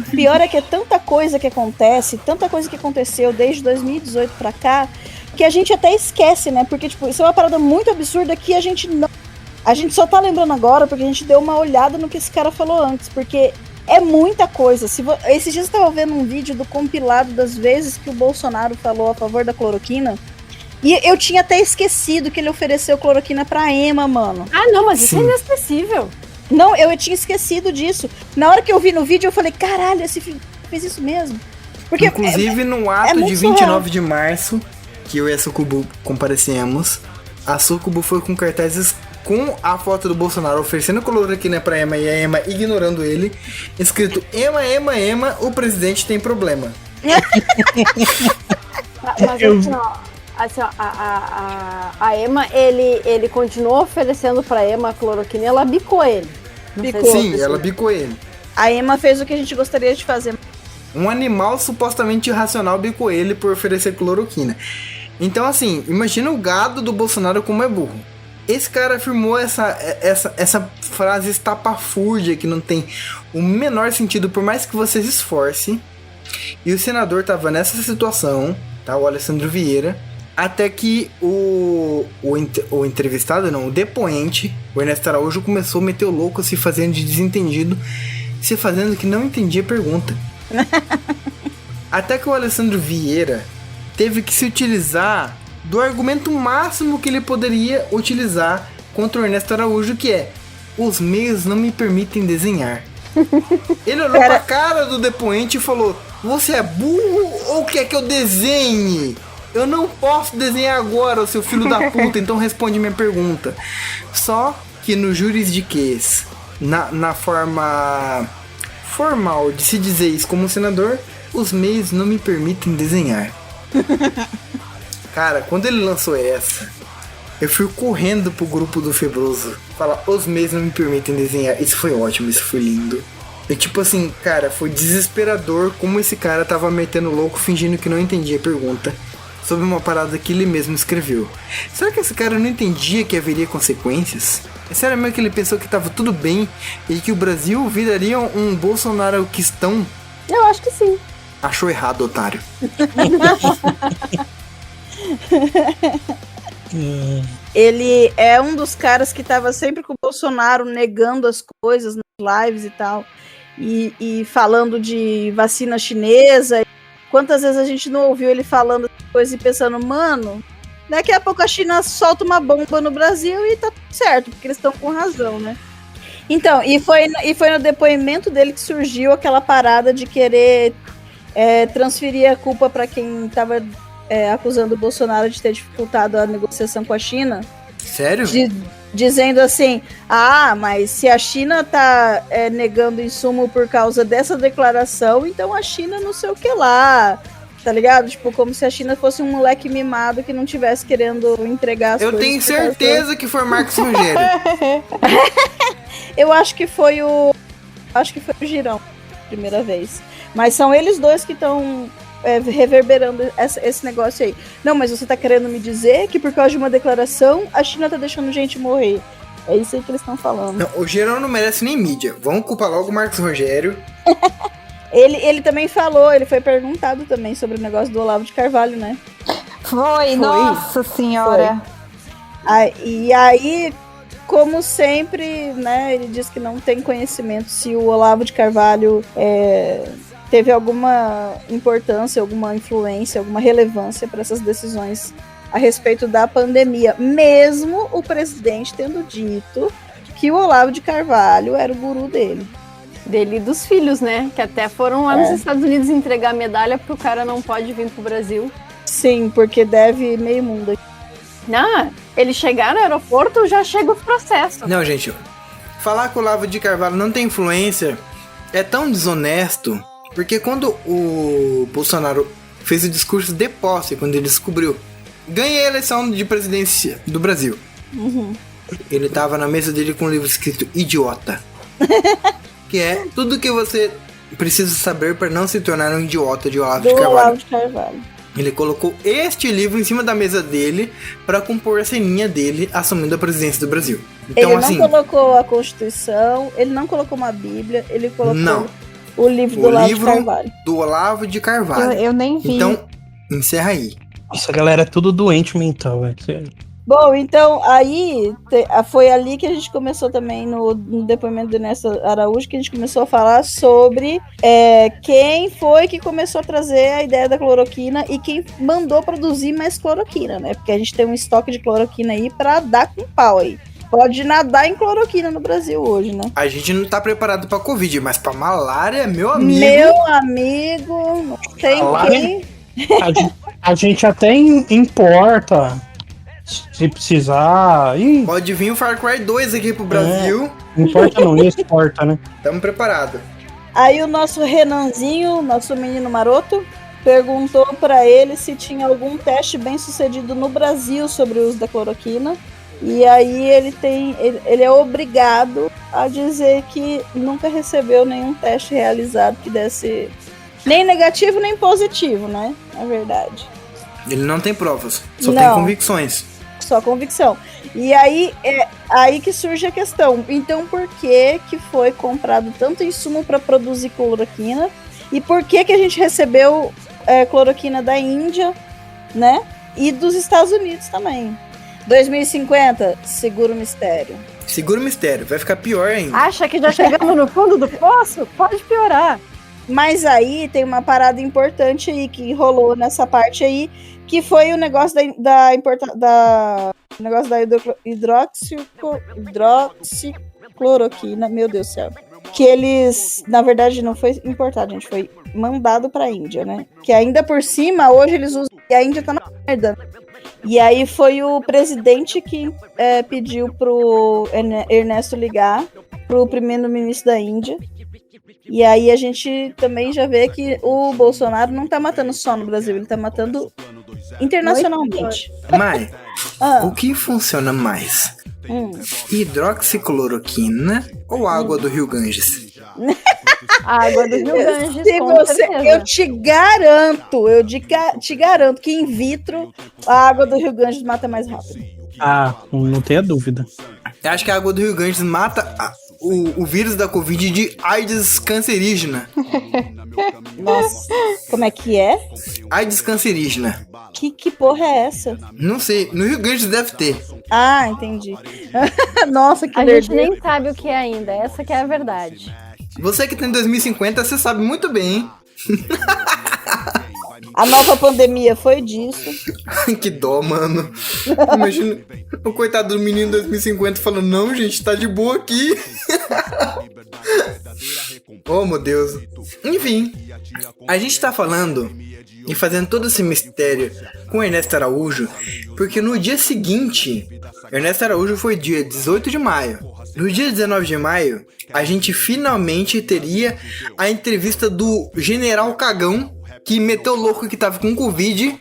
Pior é que é tanta coisa que acontece, tanta coisa que aconteceu desde 2018 pra cá, que a gente até esquece, né? Porque, tipo, isso é uma parada muito absurda que a gente só tá lembrando agora porque a gente deu uma olhada no que esse cara falou antes, porque é muita coisa. Esses dias eu tava vendo um vídeo do compilado das vezes que o Bolsonaro falou a favor da cloroquina, e eu tinha até esquecido que ele ofereceu cloroquina pra Ema, mano. Ah, não, mas isso é Sim. inesquecível. Não, eu tinha esquecido disso. Na hora que eu vi no vídeo, eu falei, caralho, esse filho fez isso mesmo. Porque Inclusive, no ato muito de 29 de março, que eu e a Sucubu comparecemos, a Sucubu foi com cartazes com a foto do Bolsonaro oferecendo cloroquina pra Ema e a Ema ignorando ele, escrito Ema, Ema, Ema, o presidente tem problema. Mas a Ema, ele continuou oferecendo pra Ema a cloroquina e ela bicou ele. Sim, ela bicou ele. A Ema fez o que a gente gostaria de fazer. Um animal supostamente irracional bicou ele por oferecer cloroquina. Então, assim, imagina o gado do Bolsonaro como é burro. Esse cara afirmou essa frase estapafúrdia que não tem o menor sentido, por mais que você se esforce. E o senador tava nessa situação, tá? O Alessandro Vieira. Até que o entrevistado, não, o depoente, o Ernesto Araújo, começou a meter o louco, se fazendo de desentendido, se fazendo que não entendia a pergunta. Até que o Alessandro Vieira teve que se utilizar do argumento máximo que ele poderia utilizar contra o Ernesto Araújo, que é: os meios não me permitem desenhar. Ele olhou pra cara do depoente e falou: você é burro ou quer que eu desenhe? Eu não posso desenhar agora, seu filho da puta, então responde minha pergunta. Só que no juridiquês, na forma formal de se dizer isso como senador, os meios não me permitem desenhar. Cara, quando ele lançou essa, eu fui correndo pro grupo do Febroso falar: os meios não me permitem desenhar. Isso foi ótimo, isso foi lindo. E tipo assim, cara, foi desesperador como esse cara tava metendo louco, fingindo que não entendia a pergunta sobre uma parada que ele mesmo escreveu. Será que esse cara não entendia que haveria consequências? É sério mesmo que ele pensou que tava tudo bem e que o Brasil viraria um Bolsonaro-quistão? Eu acho que sim. Achou errado, otário. Ele é um dos caras que tava sempre com o Bolsonaro negando as coisas nas lives e tal. E falando de vacina chinesa. Quantas vezes a gente não ouviu ele falando essas coisas e pensando, mano, daqui a pouco a China solta uma bomba no Brasil e tá tudo certo, porque eles estão com razão, né? Então, e foi no depoimento dele que surgiu aquela parada de querer transferir a culpa para quem tava acusando o Bolsonaro de ter dificultado a negociação com a China. Sério? Dizendo assim, mas se a China tá negando insumo por causa dessa declaração, então a China não sei o que lá, tá ligado? Tipo, como se a China fosse um moleque mimado que não tivesse querendo entregar as Eu coisas. tenho certeza que foi Marcos Rogério. Eu acho que foi o Girão, primeira vez. Mas são eles dois que estão reverberando esse negócio aí. Não, mas você tá querendo me dizer que por causa de uma declaração a China tá deixando gente morrer. É isso aí que eles estão falando. Não, o Girão não merece nem mídia. Vamos culpar logo o Marcos Rogério. Ele também falou, ele foi perguntado também sobre o negócio do Olavo de Carvalho, né? Foi. Nossa senhora. E aí, como sempre, né, ele diz que não tem conhecimento se o Olavo de Carvalho teve alguma importância, alguma influência, alguma relevância para essas decisões a respeito da pandemia, mesmo o presidente tendo dito que o Olavo de Carvalho era o guru dele. Dele e dos filhos, né? Que até foram lá nos Estados Unidos entregar a medalha porque o cara não pode vir pro Brasil. Sim, porque deve meio mundo. Não, ele chegar no aeroporto, já chega os processos. Não, gente, falar que o Olavo de Carvalho não tem influência é tão desonesto, porque quando o Bolsonaro fez o discurso de posse, quando ele descobriu, ganhei a eleição de presidência do Brasil. Ele tava na mesa dele com um livro escrito Idiota. Que é tudo que você precisa saber para não se tornar um idiota de Olavo de Carvalho. Olavo de Carvalho. Ele colocou este livro em cima da mesa dele para compor a ceninha dele assumindo a presidência do Brasil. Então, ele não colocou a Constituição, ele não colocou uma Bíblia, ele colocou o livro do Olavo de Carvalho. Do Olavo de Carvalho. Eu nem vi. Então, encerra aí. Essa galera é tudo doente mental, velho. Bom, então, aí foi ali que a gente começou também no depoimento do Ernesto Araújo, que a gente começou a falar sobre quem foi que começou a trazer a ideia da cloroquina e quem mandou produzir mais cloroquina, né? Porque a gente tem um estoque de cloroquina aí pra dar com pau aí. Pode nadar em cloroquina no Brasil hoje, né? A gente não tá preparado pra Covid, mas pra malária, meu amigo... Meu amigo, não tem quem... A gente até importa... Se precisar. Pode vir o Far Cry 2 aqui pro Brasil. Não importa, não, exporta, né? Tamo preparado. Aí o nosso Renanzinho, nosso menino maroto, perguntou pra ele se tinha algum teste bem sucedido no Brasil sobre o uso da cloroquina. E aí ele é obrigado a dizer que nunca recebeu nenhum teste realizado que desse nem negativo nem positivo, né? Na verdade. Ele não tem provas, só tem convicções. Só convicção. E aí é aí que surge a questão. Então por que foi comprado tanto insumo para produzir cloroquina? E por que a gente recebeu cloroquina da Índia, né? E dos Estados Unidos também. 2050, segura o mistério. Segura o mistério, vai ficar pior ainda. Acha que já chegamos no fundo do poço? Pode piorar. Mas aí tem uma parada importante aí que rolou nessa parte aí, que foi o negócio da hidroxicloroquina, meu Deus do céu. Que eles, na verdade, não foi importado, gente, foi mandado pra Índia, né? Que ainda por cima, hoje eles usam, e a Índia tá na merda. E aí foi o presidente que pediu pro Ernesto ligar pro primeiro-ministro da Índia. E aí a gente também já vê que o Bolsonaro não tá matando só no Brasil, ele tá matando internacionalmente. Mas, o que funciona mais? Hidroxicloroquina ou água do Rio Ganges? A água do Rio Ganges, eu te garanto que in vitro a água do Rio Ganges mata mais rápido. Ah, não tenha dúvida. Eu acho que a água do Rio Ganges mata o vírus da Covid de AIDS cancerígena. Nossa, como é que é? AIDS cancerígena. Que porra é essa? Não sei, no Rio Grande deve ter. Ah, entendi. Nossa, que a lerdeiro. gente nem sabe o que é ainda, essa que é a verdade. Você que tem 2050, você sabe muito bem, hein? A nova pandemia foi disso. Que dó, mano. Imagina o coitado do menino 2050 falando, não, gente, tá de boa aqui. Oh, meu Deus. Enfim, a gente tá falando e fazendo todo esse mistério com Ernesto Araújo, porque no dia seguinte, Ernesto Araújo foi dia 18 de maio. No dia 19 de maio, a gente finalmente teria a entrevista do General Cagão, que meteu o louco que tava com Covid,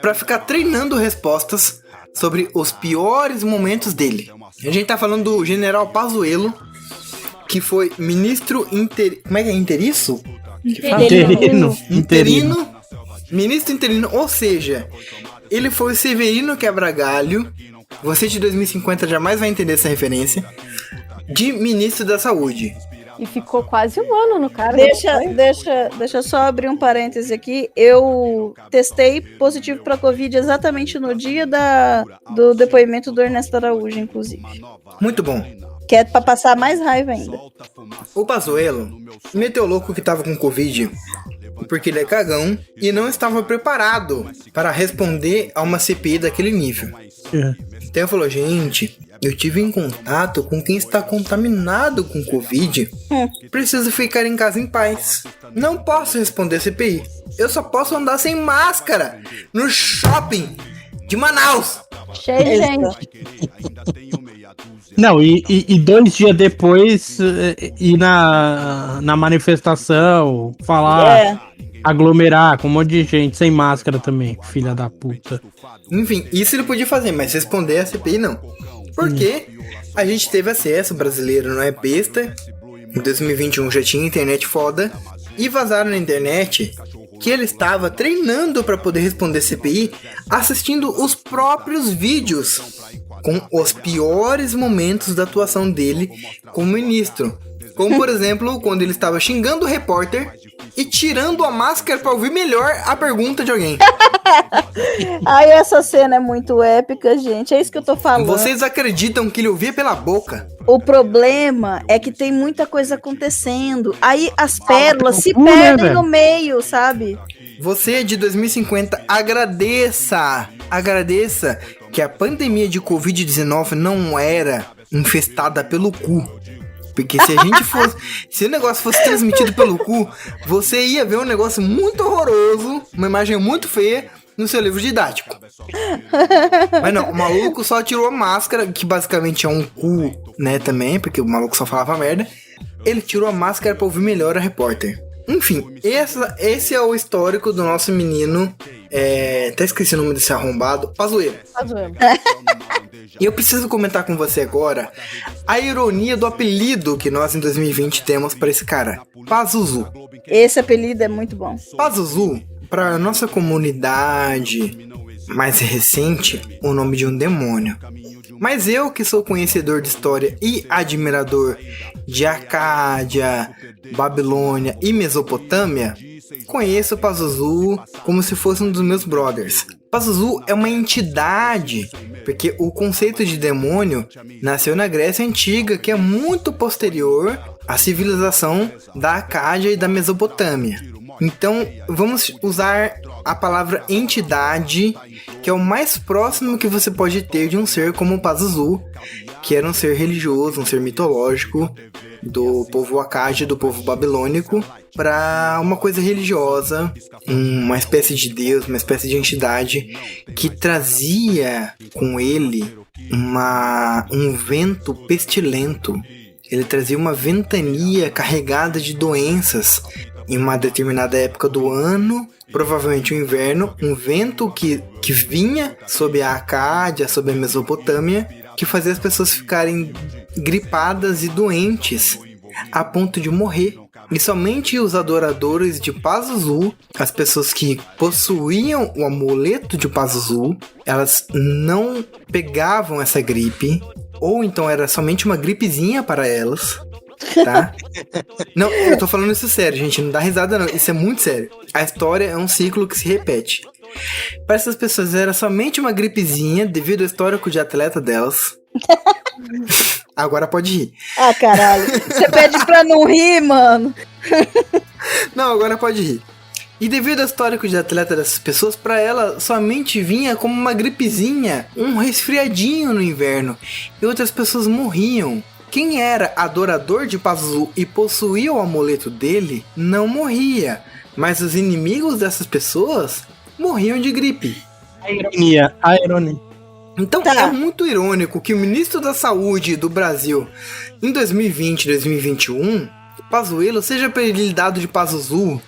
pra ficar treinando respostas sobre os piores momentos dele. A gente tá falando do General Pazuello, que foi ministro como é que é? Interino. Ministro interino, ou seja, ele foi o Severino Quebra-Galho. Você de 2050 jamais vai entender essa referência. De ministro da Saúde. E ficou quase um ano no cargo. Deixa eu só abrir um parêntese aqui. Eu testei positivo para Covid exatamente no dia do depoimento do Ernesto Araújo, inclusive. Muito bom. Que é pra passar mais raiva ainda. O Pazuello meteu o louco que tava com Covid porque ele é cagão e não estava preparado para responder a uma CPI daquele nível. Então ele falou, gente, eu tive em contato com quem está contaminado com Covid. Preciso ficar em casa em paz. Não posso responder a CPI. Eu só posso andar sem máscara no shopping de Manaus. Cheio de gente. Não, e 2 dias depois ir na manifestação, falar, aglomerar com um monte de gente sem máscara também, filha da puta. Enfim, isso ele podia fazer, mas responder a CPI não. Porque a gente teve acesso, o brasileiro não é besta, em 2021 já tinha internet foda, e vazaram na internet que ele estava treinando para poder responder CPI, assistindo os próprios vídeos com os piores momentos da atuação dele como ministro. Como, por exemplo, quando ele estava xingando o repórter e tirando a máscara para ouvir melhor a pergunta de alguém. Ai, essa cena é muito épica, gente. É isso que eu tô falando. Vocês acreditam que ele ouvia pela boca? O problema é que tem muita coisa acontecendo. Aí as pérolas se perdem no meio, sabe? Você de 2050, agradeça que a pandemia de Covid-19 não era infestada pelo cu. Porque se a gente fosse, se o negócio fosse transmitido pelo cu, você ia ver um negócio muito horroroso, uma imagem muito feia no seu livro didático. Mas não, o maluco só tirou a máscara, que basicamente é um cu, né, também, porque o maluco só falava merda. Ele tirou a máscara pra ouvir melhor a repórter. Enfim, esse é o histórico do nosso menino, até esqueci o nome desse arrombado, Pazuello. E eu preciso comentar com você agora a ironia do apelido que nós em 2020 temos para esse cara, Pazuzu. Esse apelido é muito bom. Pazuzu, para nossa comunidade mais recente, o nome de um demônio. Mas eu, que sou conhecedor de história e admirador de Acádia, Babilônia e Mesopotâmia, conheço o Pazuzu como se fosse um dos meus brothers. Pazuzu é uma entidade, porque o conceito de demônio nasceu na Grécia Antiga, que é muito posterior à civilização da Acádia e da Mesopotâmia. Então, vamos usar a palavra entidade, que é o mais próximo que você pode ter de um ser como o Pazuzu, que era um ser religioso, um ser mitológico do povo Acádia, do povo babilônico, para uma coisa religiosa, uma espécie de deus, uma espécie de entidade que trazia com ele um vento pestilento. Ele trazia uma ventania carregada de doenças em uma determinada época do ano, provavelmente o inverno, um vento que vinha sob a Acádia, sob a Mesopotâmia, que fazia as pessoas ficarem gripadas e doentes a ponto de morrer. E somente os adoradores de Pazuzu, as pessoas que possuíam o amuleto de Pazuzu, elas não pegavam essa gripe, ou então era somente uma gripezinha para elas, tá? Não, eu tô falando isso sério, gente, não dá risada não, isso é muito sério. A história é um ciclo que se repete. Para essas pessoas era somente uma gripezinha devido ao histórico de atleta delas. Agora pode rir. Ah, caralho. Você pede pra não rir, mano. Não, agora pode rir. E devido ao histórico de atleta dessas pessoas, pra ela somente vinha como uma gripezinha, um resfriadinho no inverno. E outras pessoas morriam. Quem era adorador de Pazuzu e possuía o amuleto dele, não morria. Mas os inimigos dessas pessoas morriam de gripe. A ironia. Então é muito irônico que o ministro da Saúde do Brasil, em 2020 e 2021, Pazuello, seja apelidado de Pazuzu,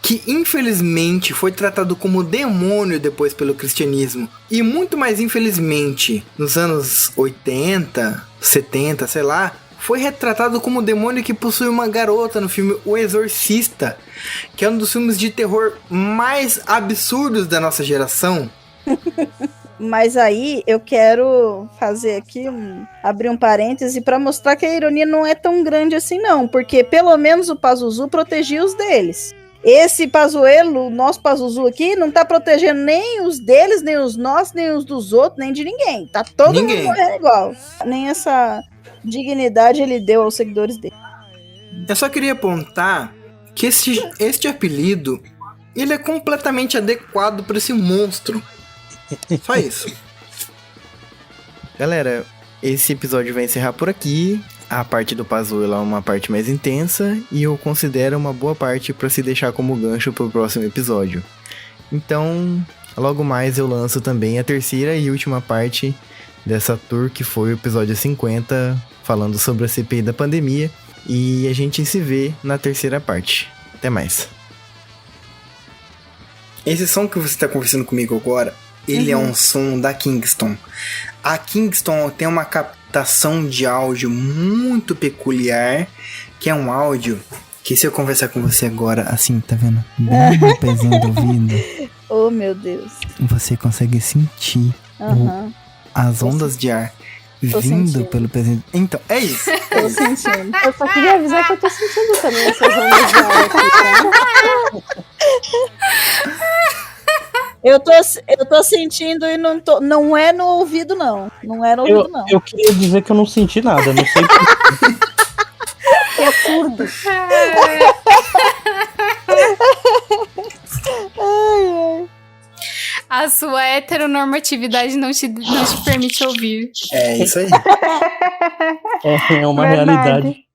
que infelizmente foi tratado como demônio depois pelo cristianismo, e muito mais infelizmente, nos anos 80, 70, sei lá, foi retratado como demônio que possui uma garota no filme O Exorcista, que é um dos filmes de terror mais absurdos da nossa geração. Mas aí eu quero fazer aqui abrir um parêntese para mostrar que a ironia não é tão grande assim não, porque pelo menos o Pazuzu protegia os deles. Esse Pazuello, o nosso Pazuzu aqui, não tá protegendo nem os deles, nem os nossos, nem os dos outros, nem de ninguém. Tá todo mundo morrendo igual. Nem essa dignidade ele deu aos seguidores dele. Eu só queria apontar que este apelido, ele é completamente adequado para esse monstro. Só isso. Galera, esse episódio vai encerrar por aqui. A parte do Pazuello é uma parte mais intensa e eu considero uma boa parte para se deixar como gancho pro próximo episódio. Então, logo mais eu lanço também a terceira e última parte dessa tour, que foi o episódio 50, falando sobre a CPI da pandemia. E a gente se vê na terceira parte. Até mais. Esse som que você está conversando comigo agora, ele é um som da Kingston. A Kingston tem uma captação de áudio muito peculiar, que é um áudio Que se eu conversar com você agora, assim, tá vendo? Bem no pezinho do ouvido, Oh, meu Deus. você consegue sentir Aham. as ondas de ar Tô vindo sentindo. pelo pezinho. Então, é isso. Tô sentindo. Eu só queria avisar que eu tô sentindo também essas ondas de ar aqui, tá? Eu tô sentindo e não é no ouvido, não. Não é no ouvido, não. Eu queria dizer que eu não senti nada, não sei Que é surdo. A sua heteronormatividade não te permite ouvir. É isso aí. é uma Verdade. realidade.